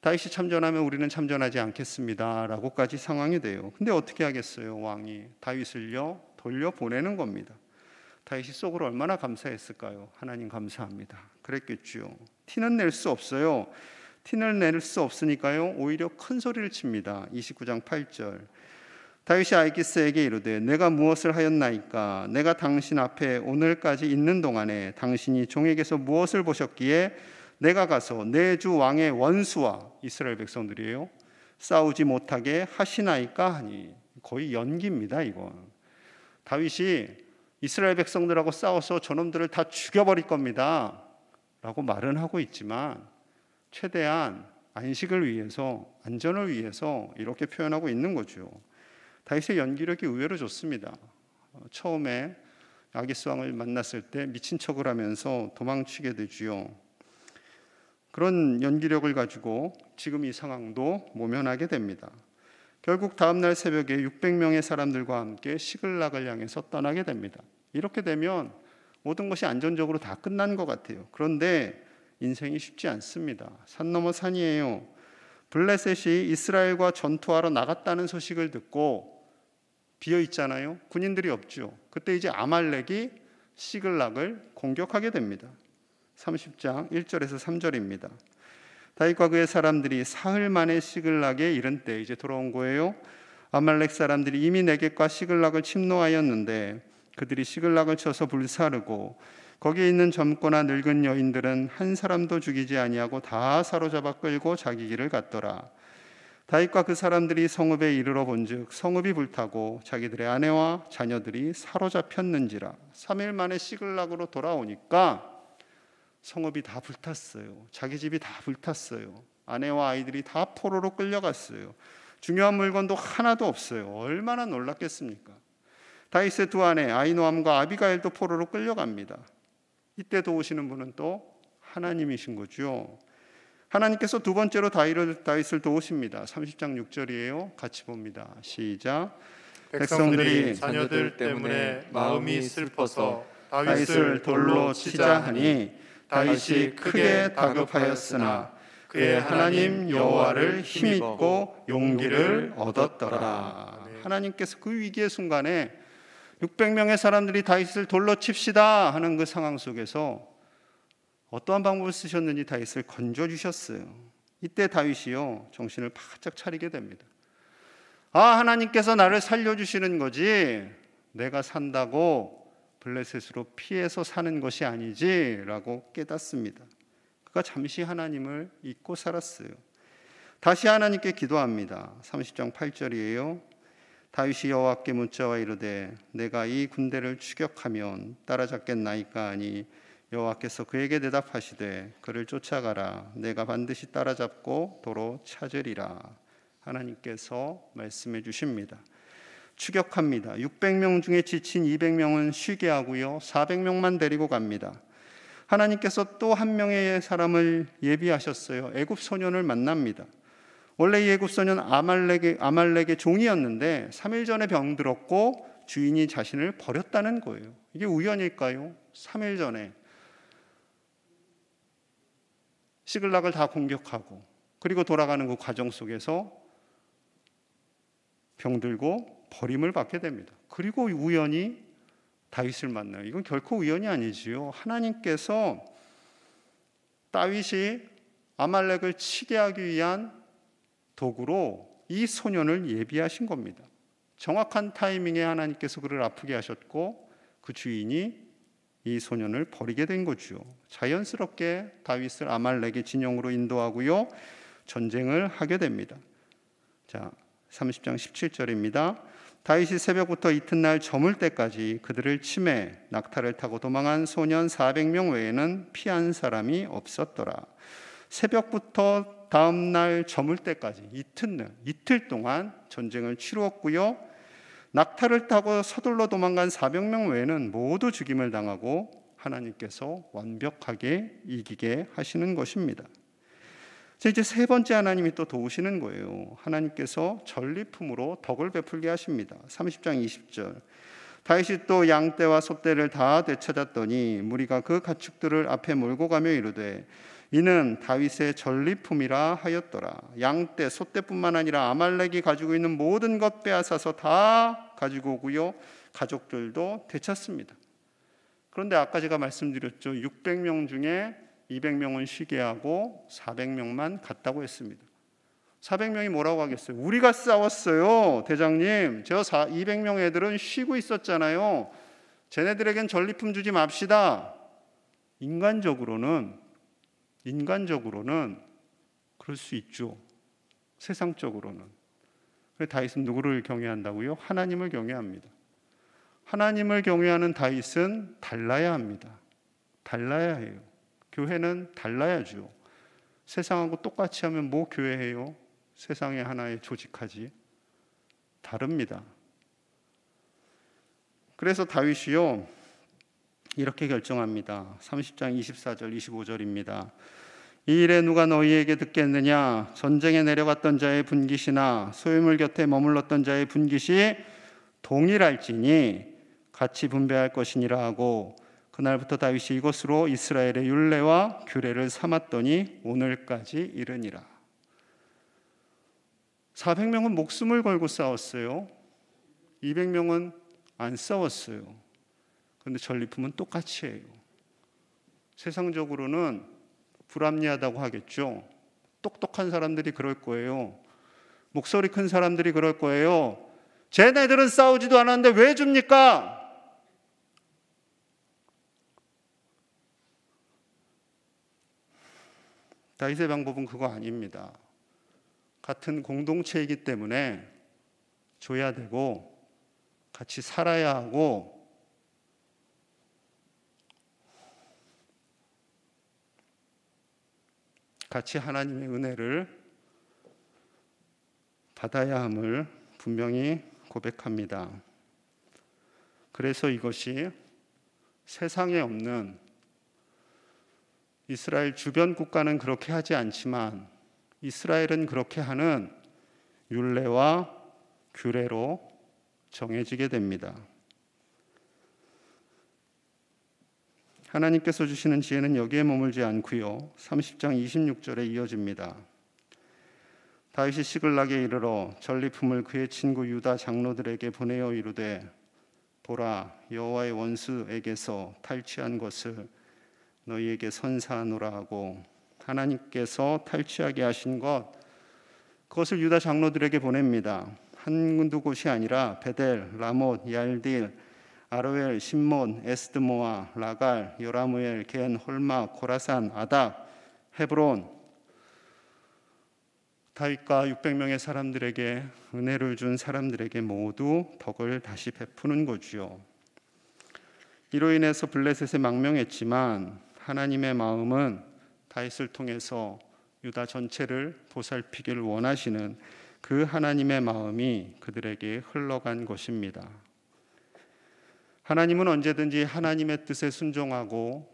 다윗이 참전하면 우리는 참전하지 않겠습니다 라고까지 상황이 돼요. 근데 어떻게 하겠어요? 왕이 다윗을요 돌려보내는 겁니다. 다윗이 속으로 얼마나 감사했을까요? 하나님 감사합니다 그랬겠죠. 티는 낼 수 없어요. 티를 낼 수 없으니까요 오히려 큰 소리를 칩니다. 29장 8절. 다윗이 아기스에게 이르되 내가 무엇을 하였나이까? 내가 당신 앞에 오늘까지 있는 동안에 당신이 종에게서 무엇을 보셨기에 내가 가서 내 주 왕의 원수와, 이스라엘 백성들이에요, 싸우지 못하게 하시나이까 하니. 거의 연기입니다. 이건 다윗이 이스라엘 백성들하고 싸워서 저놈들을 다 죽여버릴 겁니다 라고 말은 하고 있지만 최대한 안식을 위해서, 안전을 위해서 이렇게 표현하고 있는 거죠. 다윗의 연기력이 의외로 좋습니다. 처음에 아기스 왕을 만났을 때 미친 척을 하면서 도망치게 되지요. 그런 연기력을 가지고 지금 이 상황도 모면하게 됩니다. 결국 다음날 새벽에 600명의 사람들과 함께 시글락을 향해서 떠나게 됩니다. 이렇게 되면 모든 것이 안전적으로 다 끝난 것 같아요. 그런데 인생이 쉽지 않습니다. 산 넘어 산이에요. 블레셋이 이스라엘과 전투하러 나갔다는 소식을 듣고 비어 있잖아요. 군인들이 없죠. 그때 이제 아말렉이 시글락을 공격하게 됩니다. 30장 1절에서 3절입니다. 다윗과 그의 사람들이 사흘 만에 시글락에 이른 때, 이제 돌아온 거예요. 아말렉 사람들이 이미 네겝과 시글락을 침노하였는데 그들이 시글락을 쳐서 불사르고 거기에 있는 젊거나 늙은 여인들은 한 사람도 죽이지 아니하고 다 사로잡아 끌고 자기 길을 갔더라. 다윗과 그 사람들이 성읍에 이르러 본즉 성읍이 불타고 자기들의 아내와 자녀들이 사로잡혔는지라. 3일 만에 시글락으로 돌아오니까 성읍이 다 불탔어요. 자기 집이 다 불탔어요. 아내와 아이들이 다 포로로 끌려갔어요. 중요한 물건도 하나도 없어요. 얼마나 놀랐겠습니까? 다윗의 두 아내 아히노암과 아비가일도 포로로 끌려갑니다. 이때 도우시는 분은 또 하나님이신 거죠. 하나님께서 두 번째로 다윗을 도우십니다. 30장 6절이에요. 같이 봅니다. 시작. 백성들이 자녀들 때문에 마음이 슬퍼서 다윗을 돌로 치자 하니 다윗이 크게 다급하였으나 그의 하나님 여호와를 힘입고 용기를 얻었더라. 하나님께서 그 위기의 순간에 600명의 사람들이 다윗을 돌로 칩시다 하는 그 상황 속에서 어떠한 방법을 쓰셨는지 다윗을 건져주셨어요. 이때 다윗이요 정신을 바짝 차리게 됩니다. 아, 하나님께서 나를 살려주시는 거지 내가 산다고 블레셋으로 피해서 사는 것이 아니지 라고 깨닫습니다. 그가 잠시 하나님을 잊고 살았어요. 다시 하나님께 기도합니다. 30장 8절이에요. 다윗이 여호와께 묻자와 이르되 내가 이 군대를 추격하면 따라잡겠나이까 하니 여호와께서 그에게 대답하시되 그를 쫓아가라. 내가 반드시 따라잡고 도로 찾으리라. 하나님께서 말씀해 주십니다. 추격합니다. 600명 중에 지친 200명은 쉬게 하고요 400명만 데리고 갑니다. 하나님께서 또 한 명의 사람을 예비하셨어요. 애굽 소년을 만납니다. 원래 이 애굽 소년 아말렉의 종이었는데 3일 전에 병들었고 주인이 자신을 버렸다는 거예요. 이게 우연일까요? 3일 전에 시글락을 다 공격하고 그리고 돌아가는 그 과정 속에서 병들고 버림을 받게 됩니다. 그리고 우연히 다윗을 만나요. 이건 결코 우연이 아니지요. 하나님께서 다윗이 아말렉을 치게 하기 위한 도구로 이 소년을 예비하신 겁니다. 정확한 타이밍에 하나님께서 그를 아프게 하셨고 그 주인이 이 소년을 버리게 된 거죠. 자연스럽게 다윗을 아말렉의 진영으로 인도하고요 전쟁을 하게 됩니다. 자, 30장 17절입니다. 다윗이 새벽부터 이튿날 저물 때까지 그들을 치매 낙타를 타고 도망한 소년 400명 외에는 피한 사람이 없었더라. 새벽부터 다음 날 저물 때까지 이틀 동안 전쟁을 치루었고요. 낙타를 타고 서둘러 도망간 400명 외에는 모두 죽임을 당하고 하나님께서 완벽하게 이기게 하시는 것입니다. 이제 세 번째 하나님이 또 도우시는 거예요. 하나님께서 전리품으로 덕을 베풀게 하십니다. 30장 20절. 다윗이 또 양떼와 소떼를 다 되찾았더니 무리가 그 가축들을 앞에 몰고 가며 이르되 이는 다윗의 전리품이라 하였더라. 양떼, 소떼뿐만 아니라 아말렉이 가지고 있는 모든 것 빼앗아서 다 가지고 오고요. 가족들도 되찾습니다. 그런데 아까 제가 말씀드렸죠. 600명 중에 200명은 쉬게 하고 400명만 갔다고 했습니다. 400명이 뭐라고 하겠어요? 우리가 싸웠어요. 대장님, 저 200명 애들은 쉬고 있었잖아요. 쟤네들에겐 전리품 주지 맙시다. 인간적으로는 그럴 수 있죠. 세상적으로는. 그래서 다윗은 누구를 경외한다고요? 하나님을 경외합니다. 하나님을 경외하는 다윗은 달라야 합니다. 달라야 해요. 교회는 달라야죠. 세상하고 똑같이 하면 뭐 교회해요? 세상의 하나의 조직하지. 다릅니다. 그래서 다윗이요 이렇게 결정합니다. 30장 24절 25절입니다. 이 일에 누가 너희에게 듣겠느냐? 전쟁에 내려갔던 자의 분깃이나 소유물 곁에 머물렀던 자의 분깃이 동일할지니 같이 분배할 것이니라 하고 그날부터 다윗이 이것으로 이스라엘의 율례와 규례를 삼았더니 오늘까지 이르니라. 400명은 목숨을 걸고 싸웠어요. 200명은 안 싸웠어요. 그런데 전리품은 똑같이 해요. 세상적으로는 불합리하다고 하겠죠. 똑똑한 사람들이 그럴 거예요. 목소리 큰 사람들이 그럴 거예요. 쟤네들은 싸우지도 않았는데 왜 줍니까? 다윗의 방법은 그거 아닙니다. 같은 공동체이기 때문에 줘야 되고 같이 살아야 하고 같이 하나님의 은혜를 받아야 함을 분명히 고백합니다. 그래서 이것이 세상에 없는 이스라엘 주변 국가는 그렇게 하지 않지만 이스라엘은 그렇게 하는 율례와 규례로 정해지게 됩니다. 하나님께서 주시는 지혜는 여기에 머물지 않고요. 30장 26절에 이어집니다. 다윗이 시글락에 이르러 전리품을 그의 친구 유다 장로들에게 보내어 이르되 보라 여호와의 원수에게서 탈취한 것을 너희에게 선사하노라 하고 하나님께서 탈취하게 하신 것 그것을 유다 장로들에게 보냅니다. 한두 곳이 아니라 베델, 라못, 얄딜, 아로엘, 신몬, 에스드모아, 라갈, 요라무엘, 겐, 홀마, 고라산, 아닥, 헤브론 다윗과 600명의 사람들에게 은혜를 준 사람들에게 모두 덕을 다시 베푸는 거지요. 이로 인해서 블레셋에 망명했지만 하나님의 마음은 다윗을 통해서 유다 전체를 보살피기를 원하시는 그 하나님의 마음이 그들에게 흘러간 것입니다. 하나님은 언제든지 하나님의 뜻에 순종하고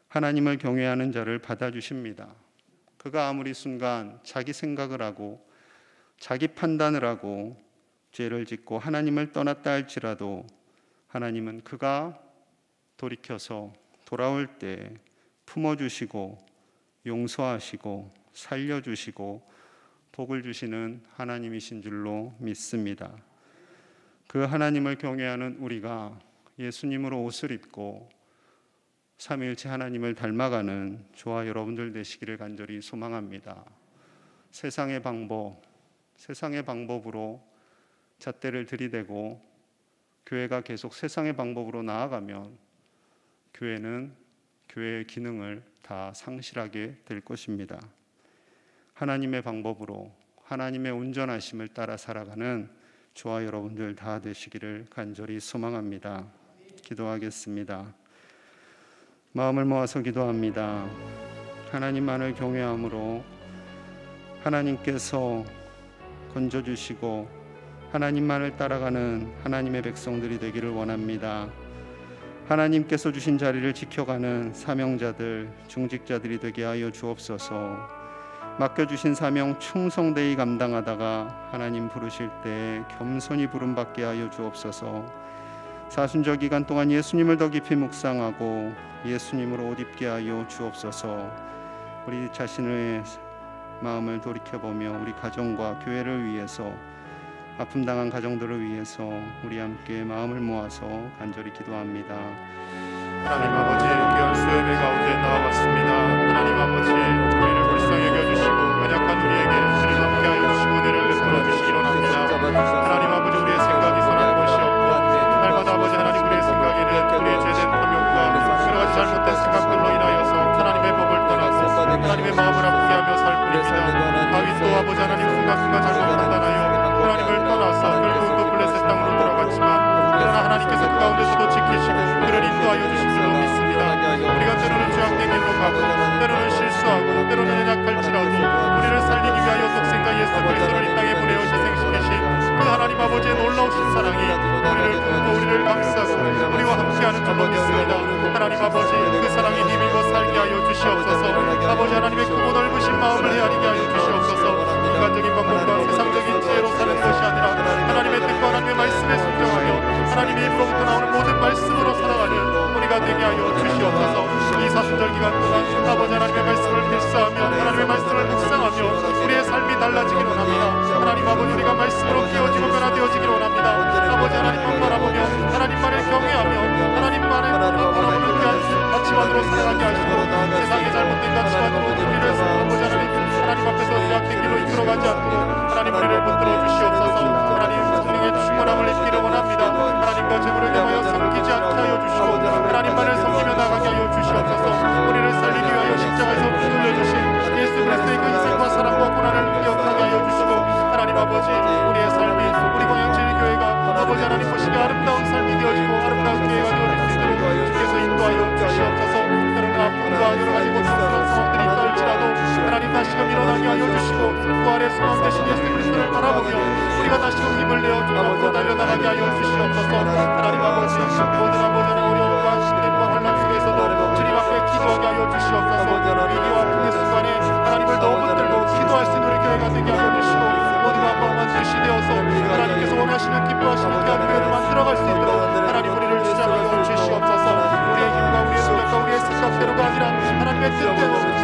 하나님을 경외하는 자를 받아주십니다. 그가 아무리 순간 자기 생각을 하고 자기 판단을 하고 죄를 짓고 하나님을 떠났다 할지라도 하나님은 그가 돌이켜서 돌아올 때 품어주시고 용서하시고 살려주시고 복을 주시는 하나님이신 줄로 믿습니다. 그 하나님을 경외하는 우리가 예수님으로 옷을 입고 삼위일체 하나님을 닮아가는 저와 여러분들 되시기를 간절히 소망합니다. 세상의 방법으로 잣대를 들이대고 교회가 계속 세상의 방법으로 나아가면 교회는 교회의 기능을 다 상실하게 될 것입니다. 하나님의 방법으로 하나님의 온전하심을 따라 살아가는 저와 여러분들 다 되시기를 간절히 소망합니다. 기도하겠습니다. 마음을 모아서 기도합니다. 하나님만을 경외함으로 하나님께서 건져주시고 하나님만을 따라가는 하나님의 백성들이 되기를 원합니다. 하나님께서 주신 자리를 지켜가는 사명자들, 중직자들이 되게 하여 주옵소서. 맡겨주신 사명 충성되이 감당하다가 하나님 부르실 때 겸손히 부름받게 하여 주옵소서. 사순절 기간 동안 예수님을 더 깊이 묵상하고 예수님으로 옷 입게 하여 주옵소서. 우리 자신의 마음을 돌이켜보며 우리 가정과 교회를 위해서 아픔 당한 가정들을 위해서 우리 함께 마음을 모아서 간절히 기도합니다. 하나님 아버지 귀한 수요예배 가운데 나와봤습니다. 하나님 아버지 우리를 불쌍히 여겨주시고 연약한 우리에게 주님 함께하여 주시고 은혜를 베풀어 주시기로 합니다. 하나님 아버지 우리의 생각이 선한 것이 없고 날마다 아버지 하나님 우리의 생각에는 우리의 죄된 탐욕과 여러 가지 잘못된 생각들로 인하여서 하나님의 법을 떠나고 하나님의 마음을 아프게 하며 살 뿐입니다. 다윗도 아버지 하나님 순간순간 잘못 판단하여 하나님을 떠나서 결국 또 블레셋 땅으로 돌아갔지만 그러나 하나님께서 그 가운데서도 지키시고 그를 인도하여 주신 줄로 믿습니다. 우리가 때로는 죄악된 길로 가고 때로는 실수하고 때로는 연약할지라도 우리를 살리기 위하여 독생자 예수 그리스도를 이 땅에 보내어 희생시키신 그 하나님 아버지의 놀라우신 사랑이 우리를 품고 우리를 감싸고 우리와 함께하는 줄로 믿습니다. 하나님 아버지 그 사랑에 힘입어 살게 하여 주시옵소서. 아버지 하나님의 크고 넓으신 마음을 헤아리게 하여 주시옵소서. 인간적인 방법과 세상적인 지혜로 사는 것이 아니라 하나님의 뜻과 하나님의 말씀에 순종하며 하나님의 입으로부터 나오는 모든 말씀으로 살아가는 우리가 되게 하여 주시옵소서. 이 사순절 기간 동안 아버지 하나님의 말씀을 필사하며 하나님의 말씀을 묵상하며 우리의 삶이 달라지기를 원합니다. 하나님 아버지 우리가 말씀으로 깨어지고 변화되어지기를 원합니다. 아버지 하나님만 바라보며 하나님만을 경외하며 하나님만을 바라보는 귀한 가치관으로 살아가게 하시고 세상의 잘못된 가치관으로 우리를 아버지 하나님 앞에서 죄악된 길로 이끌어가지 않도록 하나님 우리를 붙들어 주시옵소서. 하나님 성령의 충만함을 입기를 원합니다. 하나님과 재물을 향하여 섬기지 않게 하여 주시고 하나님만을 섬기며 나가게 하여 주시옵소서. 우리를 살리기 위하여 십자가에서 붙들려주신 예수 그리스도의 그 희생과 사랑과 고난을 기억하게 하여 주시고 하나님 아버지 우리의 삶이 우리 광양제일교회가 아버지 하나님 보시기에 아름다운 삶이 되어지고 아름다운 교회가 되어질 수 있도록 주께서 인도하여 주시옵소서. 때로는 아픔과 여러 가지 고통스러운 상황들이 있다 할지라도 하나님 다시금 일어나게 하여 주시고 부활의 소망 되신 예수 그리스도를 바라보며 우리가 다시금 힘을 내어 주님 앞으로 달려나가게 하여 주시옵소서. 하나님 아버지 모든 아버지 어려움과 시대과 혼란 속에서도 주님 앞에 기도하게 하여 주시옵소서. 되게 하여 주시고 모두가 마음만 뜻이 되어서 하나님께서 원하시는 기뻐하시는 귀한 교회를 만들어갈 수 있도록 하나님 우리를 주장하여 주시옵소서. 우리의 힘과 우리의 능력과 우리의 생각대로가 아니라 하나님의 뜻대로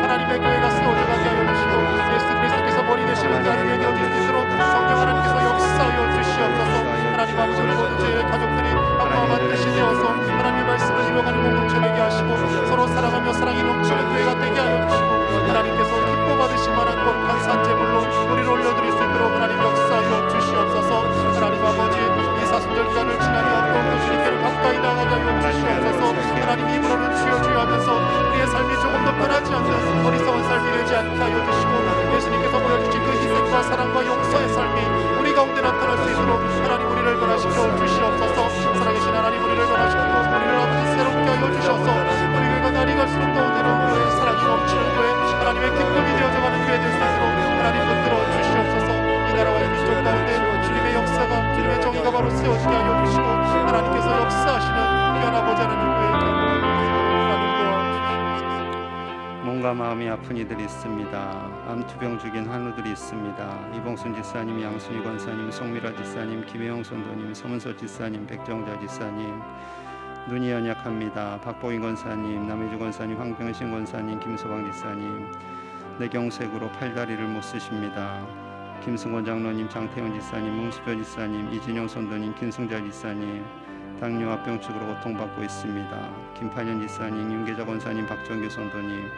하나님의 교회가 세워져가게 하여 주시고 예수 그리스도께서 머리 되시는 하나님의 여기 뜻으로 성령 하나님께서 역사하여 주시옵소서. 하나님 아버지 우리 모든 저희의 가족들이 한마음한 뜻이 되어서 하나님의 말씀을 이루어가는 공동체 되게 하시고 서로 사랑하며 사랑이 넘치는 교회가 되게 하여 주시고 하나님께서 기뻐 받으실 만한 거룩한 산제물로 우리를 올려드릴 수 있도록 하나님 역사하여 주시옵소서. 하나님 아버지 이 사순절 기간을 지나며 더욱더 주님께로 가까이 나가게 하여 주시옵소서. 하나님 입으로는 주여 주여 하면서 우리의 삶이 조금 더 변하지 않는 어리석은 삶이 되지 않게 하여 주시고 예수님께서 보여주신 그 희생과 사랑과 용서의 삶이 우리 가운데 나타날 수 있도록 하나님 우리를 변화시켜 주시옵소서. 살아계신 하나님 우리를 변화시키고 우리를 아버지 새롭게 하여 주셔서 우리 교회가 날이 갈수록 더 은혜로운 교회 사랑이 넘치는 교회 하나님의 기쁨이 되어져가는 교회 될 수 있도록 하나님 붙들어 주시옵소서. 이 나라와 이 민족 가운데 주님의 역사가 주님의 정의가 바로 세워지게 하여 주시고 하나님께서 역사하시는 귀한 아버지 하나님 교회 하나님 도와주시옵소서. 몸과 마음이 아픈 이들이 있습니다. 암투병 중인 한우들이 있습니다. 이봉순 지사님, 양순희 권사님, 송미라 지사님, 김혜영 선도님, 서문서 지사님, 백정자 지사님, 눈이 연약합니다. 박보인 권사님, 남해주 권사님, 황병신 권사님, 김서방 지사님, 뇌경색으로 팔다리를 못 쓰십니다. 김승권 장로님, 장태훈 지사님, 뭉시표 지사님, 이진영 선도님, 김승자 지사님, 당뇨합병증으로 고통받고 있습니다. 김판현 지사님, 윤계자 권사님, 박정규 선도님,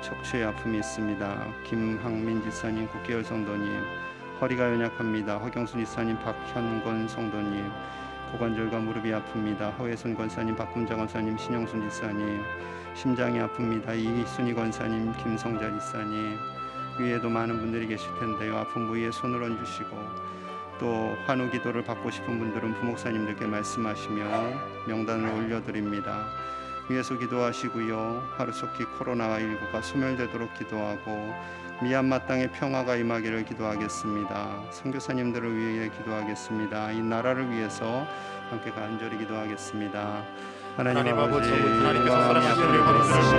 척추에 아픔이 있습니다. 김항민 지사님, 국계열 성도님, 허리가 연약합니다. 허경순 지사님, 박현권 성도님, 고관절과 무릎이 아픕니다. 허혜순 권사님, 박금자 권사님, 신영순 지사님, 심장이 아픕니다. 이순희 권사님, 김성자 지사님, 위에도 많은 분들이 계실 텐데요. 아픈 부위에 손을 얹으시고 또 환우 기도를 받고 싶은 분들은 부목사님들께 말씀하시며 명단을 올려드립니다. 위에서 기도하시고요. 하루속히 코로나19가 소멸되도록 기도하고 미얀마 땅에 평화가 임하기를 기도하겠습니다. 선교사님들을 위해 기도하겠습니다. 이 나라를 위해서 함께 간절히 기도하겠습니다. 하나님 아버지, 하나님께서 사랑하시는 우리 가족들을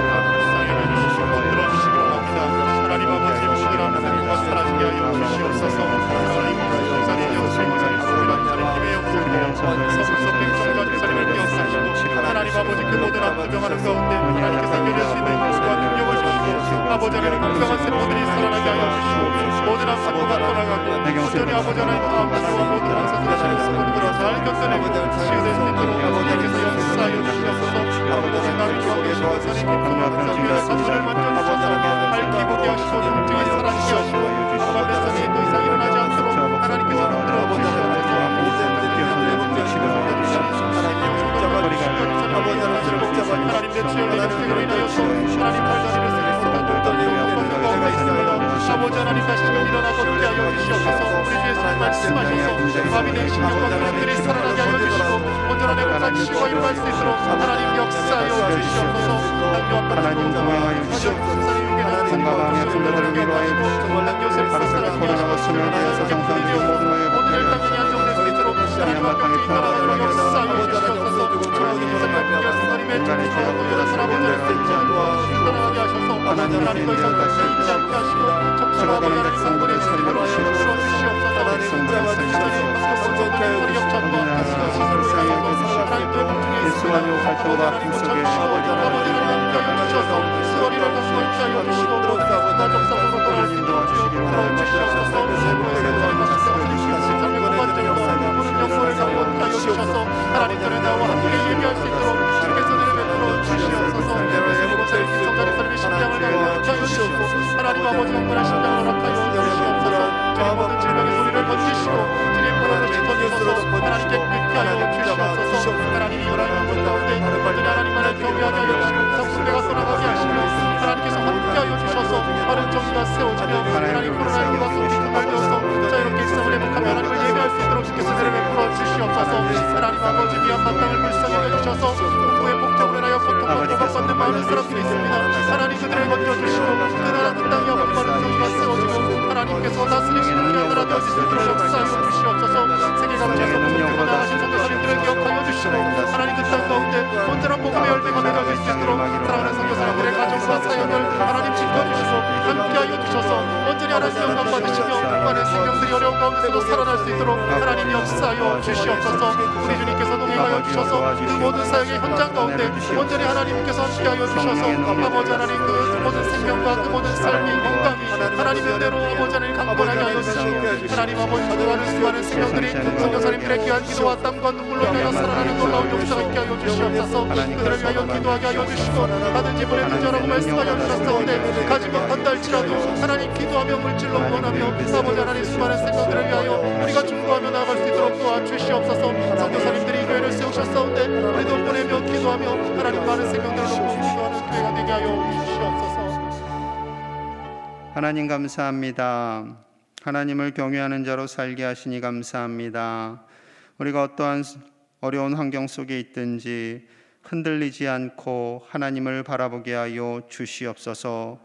들어주시기 원합니다. 하나님 아버지 부끄러운 생각과 사라지게 하여 주시옵소서. 하나님 성사님 영수님 하나님의 영수님 서울서 백성과 주사님을 기억하시고 하나님 아버지 그 모든 암투병하는 가운데 하나님께서 이겨낼 수 있는 힘과 능력을 주시고 아버지 하나님 건강한 세포들이 살아나게 하여 주시고 모든 암사고가 떠나가고 온전히 아버지 하나님 암사고와 모든 암사들을 모든 잘 견뎌내고 치유될 수 있도록 아버지께서 역사하여 주시옵소서. 아버지 나를 좋아하게 하시고 하나님 기쁨과 사실을 만져주셔서 밝히 보게 하시고 통증이 사라지게 하시고 아마 뱃속에 더 이상 일어나지 않도록 하나님께서 흔들어 주시옵소서. 하나님 내 죄를 생으로 인하여서 하나님 팔다리를 쓰지 못한 돌덩이를 걷는 가운데 있습니다. 아버지 하나님 다시금 일어나 걷게 하여 주시옵소서. 우리 주에서 말씀하셔서 마비 된 신경과 근육들이 살아나게 하여 주시고 온전한 회복과 치유가 일어날 수 있도록 하나님 역사하여 주시옵소서. 하나님 동행하여 주시옵소서. 몸과 마음의 아픈 자들을 위로하여 주시고 바로스가 코로나가 소멸되어서 정상적인 모든 것에 모든 일당이 안정될 수 있도록 하나님 앞에 인간하도록 역사하여 주시옵소서. 하나님의 인간의 죄악을 여자들 아버지를 인간하게 하셔서 하나님 더 이상 다시 잊지 않게 하시고 적시와 하나님 상권의 소리를 주시옵소서. 하나님 우리 역전과 예수와의 활동과 아픔 속에 아버지를 함께 하여 주셔서 수월이를 함께 하여 주시고 모두가 정상으로 돌아올 수 있도록 주시옵소서. 영광을 감독하여 주셔서 하나님 전에 나와 함께 예비할 수 있도록 주께서 늘 베풀어 주시옵소서. 그곳에 성전의 삶의 심장을 강력하여 주시고 하나님 아버지 강건한 심장을 허락하여 주시옵소서. 주님 모든 질병의 소리를 건지시고 주님 불안을 던지소서 하나님께 끝게 하여 주시옵소서. 하나님이 요란한 것 가운데 완전히 하나님만을 경외하게 하여 주시고 성수배가 떠나가게 하시며 하나님께서 함께 하여 주셔서 바른 정의가 세워지며 하나님 코로나19가 속히 끝날되어서 자유롭게 일상을 회복하며 하나님을 예배할 수 있도록 주께서 은혜를 베풀어 주시옵소서. 하나님 아버지 미얀마 땅을 불쌍히 여주셔서 공부의 복적으로 인하여 고통과 고통받는 많은 사람들이 있습니다. 하나님 그들을 건져주시고 그 나라 그 땅이 아버지 정의가 세워지고 하나님께서 다스리시는 그 나라 되어질 수 있도록 역사하여 주시옵소서. 세계 각지에서 무섭고 나가신 선교사님들을 기억하여 주시고 하나님 그 땅 가운데 온전한 복음의 열매가 맺어질 수 있도록 사랑하는 선교사님들의 가정과 사역을 하나님 지켜주시고 함께하여 주셔서 온전히 하나님 영광 받으시며 많은 생명들이 어려운 가운데서도 살아날 수 있도록 하나님 역사하여 주시옵소서. 우리 주님께서 동행하여 주셔서 그 모든 사역의 현장 가운데 온전히 하나님께서 함께하여 주셔서 아버지 하나님 그 모든 생명과 그 모든 삶의 건강이 하나님의 은혜로 아버지 하나님 강건하게 하여 주시고 하나님 아버지 기도하는 수많은 생명들이 선교사님들의 귀한 기도와 땀과 눈물로 인하여 살아나는 놀라운 역사가 있게 하여 주시옵소서. 그들을 위하여 기도하게 하여 주시고 받은 지분의 부자라고 말씀하여 주셨사온데 가지 못한다 할지라도 하나님 기도하며 물질로 원하며 아버지 하나님 수많은 생명들을 위하여 우리가 중보하며 나아갈 수 있도록 도와주시옵소서. 선교사님들이 교회를 세우셨사온데 우리도 보내며 기도하며 하나님 많은 생명들을 놓고 기도하는 교회가 되게 하여 주시옵소서. 하나님 감사합니다. 하나님을 경외하는 자로 살게 하시니 감사합니다. 우리가 어떠한 어려운 환경 속에 있든지 흔들리지 않고 하나님을 바라보게 하여 주시옵소서.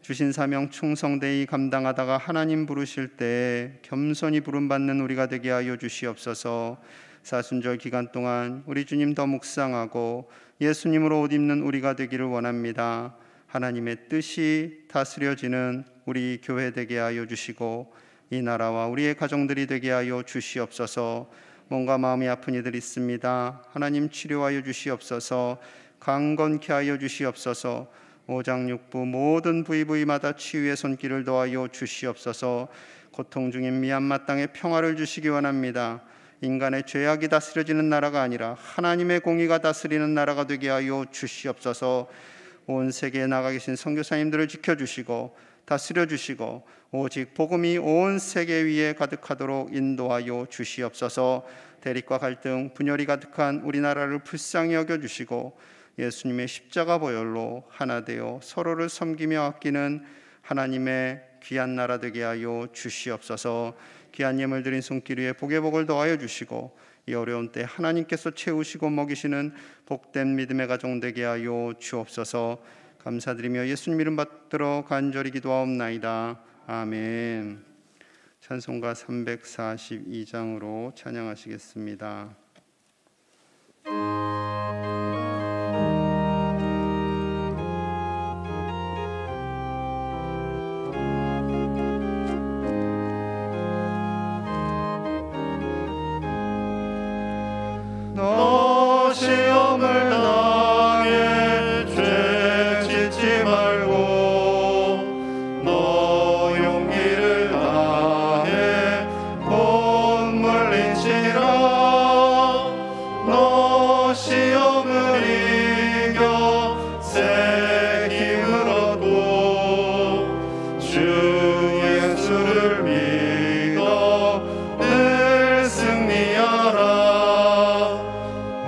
주신 사명 충성되이 감당하다가 하나님 부르실 때 겸손히 부름받는 우리가 되게 하여 주시옵소서. 사순절 기간 동안 우리 주님 더 묵상하고 예수님으로 옷 입는 우리가 되기를 원합니다. 하나님의 뜻이 다스려지는 우리 교회 되게 하여 주시고 이 나라와 우리의 가정들이 되게 하여 주시옵소서. 몸과 마음이 아픈 이들 있습니다. 하나님 치료하여 주시옵소서. 강건케 하여 주시옵소서. 오장육부 모든 부위마다 치유의 손길을 더하여 주시옵소서. 고통 중인 미얀마 땅에 평화를 주시기 원합니다. 인간의 죄악이 다스려지는 나라가 아니라 하나님의 공의가 다스리는 나라가 되게 하여 주시옵소서. 온 세계에 나가 계신 선교사님들을 지켜주시고 다스려주시고 오직 복음이 온 세계 위에 가득하도록 인도하여 주시옵소서. 대립과 갈등, 분열이 가득한 우리나라를 불쌍히 여겨주시고 예수님의 십자가 보혈로 하나 되어 서로를 섬기며 아끼는 하나님의 귀한 나라 되게 하여 주시옵소서. 귀한 예물 드린 손길 위에 복의 복을 더하여 주시고 이 어려운 때 하나님께서 채우시고 먹이시는 복된 믿음의 가정 되게 하여 주옵소서. 감사드리며 예수님 이름 받들어 간절히 기도하옵나이다. 아멘. 찬송가 342장으로 찬양하시겠습니다. 너 시험을 당해 죄 짓지 말고 너 용기를 다해 곧 물리치라. 너 시험을 이겨 새 힘을 얻고 주 예수를 믿어 늘 승리하라.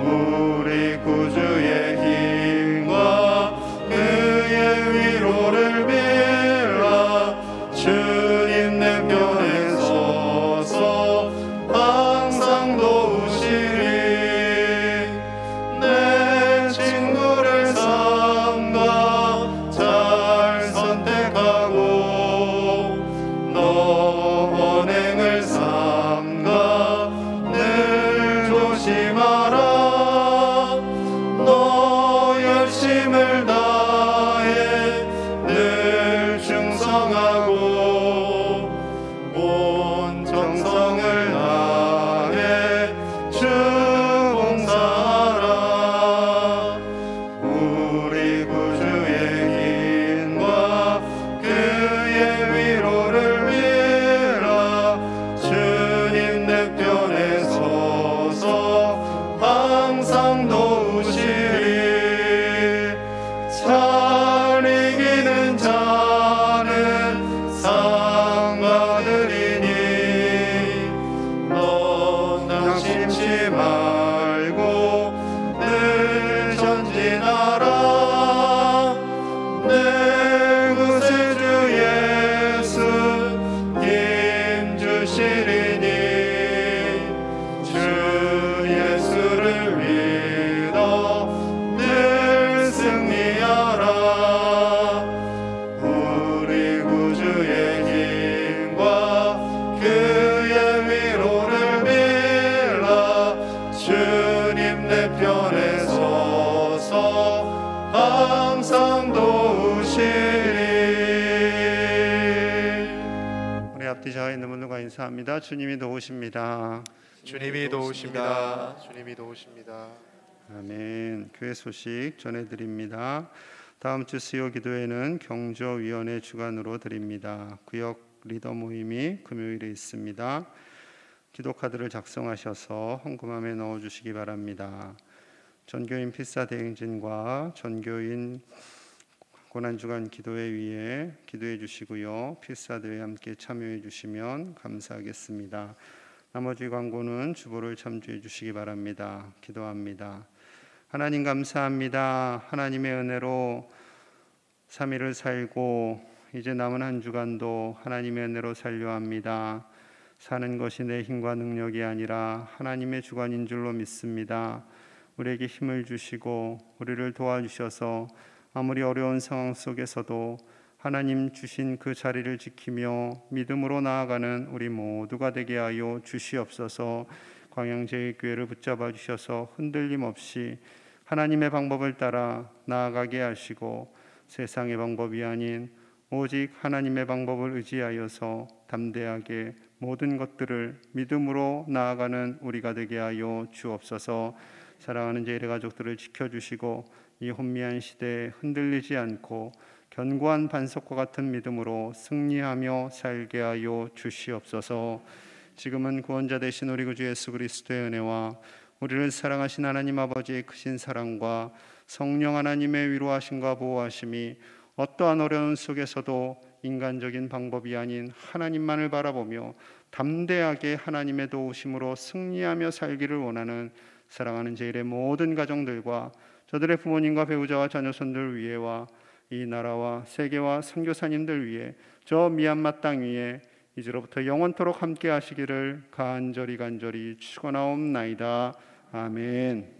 우리 구주의 힘과 그의 위로를 빌라. 주님 내 편에 서서 항상 도우시리. 내 친구를 삼가 잘 선택하고 너 언행을 삼가 늘 조심하라. 너 열심을 다해 늘 충성하고 온 정성을 다해 주 봉사하라. 우리 구주의 힘과 그의 위로를 빌라. 주님 내 편에 서서 항상 도우시리. 잘 이기는 자는 상 받으리니 너 낙심치 말고 늘 전진하라. 내 구세주 예수 힘 주시리니 주 예수를 믿어 늘 승리하라. 우리 구주의 힘과 그의 위로를 빌라. 앞뒤 좌에 있는 분들과 인사합니다. 주님이 도우십니다. 주님이 도우십니다. 주님이 도우십니다. 아멘. 교회 소식 전해드립니다. 다음 주 수요 기도회는 경조위원회 주관으로 드립니다. 구역 리더 모임이 금요일에 있습니다. 기도 카드를 작성하셔서 헌금함에 넣어주시기 바랍니다. 전교인 필사 대행진과 전교인 고난주간 기도회 위에 기도해 주시고요. 필사대회에 함께 참여해 주시면 감사하겠습니다. 나머지 광고는 주보를 참조해 주시기 바랍니다. 기도합니다. 하나님 감사합니다. 하나님의 은혜로 3일을 살고 이제 남은 한 주간도 하나님의 은혜로 살려 합니다. 사는 것이 내 힘과 능력이 아니라 하나님의 주관인 줄로 믿습니다. 우리에게 힘을 주시고 우리를 도와주셔서 아무리 어려운 상황 속에서도 하나님 주신 그 자리를 지키며 믿음으로 나아가는 우리 모두가 되게 하여 주시옵소서. 광양제일교회를 붙잡아 주셔서 흔들림 없이 하나님의 방법을 따라 나아가게 하시고 세상의 방법이 아닌 오직 하나님의 방법을 의지하여서 담대하게 모든 것들을 믿음으로 나아가는 우리가 되게 하여 주옵소서. 사랑하는 제일의 가족들을 지켜주시고 이 혼미한 시대에 흔들리지 않고 견고한 반석과 같은 믿음으로 승리하며 살게 하여 주시옵소서. 지금은 구원자 되신 우리 구주 예수 그리스도의 은혜와 우리를 사랑하신 하나님 아버지의 크신 사랑과 성령 하나님의 위로하심과 보호하심이 어떠한 어려움 속에서도 인간적인 방법이 아닌 하나님만을 바라보며 담대하게 하나님의 도우심으로 승리하며 살기를 원하는 사랑하는 제일의 모든 가정들과 저들의 부모님과 배우자와 자녀손들 위에와 이 나라와 세계와 선교사님들 위해 저 미얀마 땅 위에 이제로부터 영원토록 함께 하시기를 간절히 축원하옵나이다. 아멘.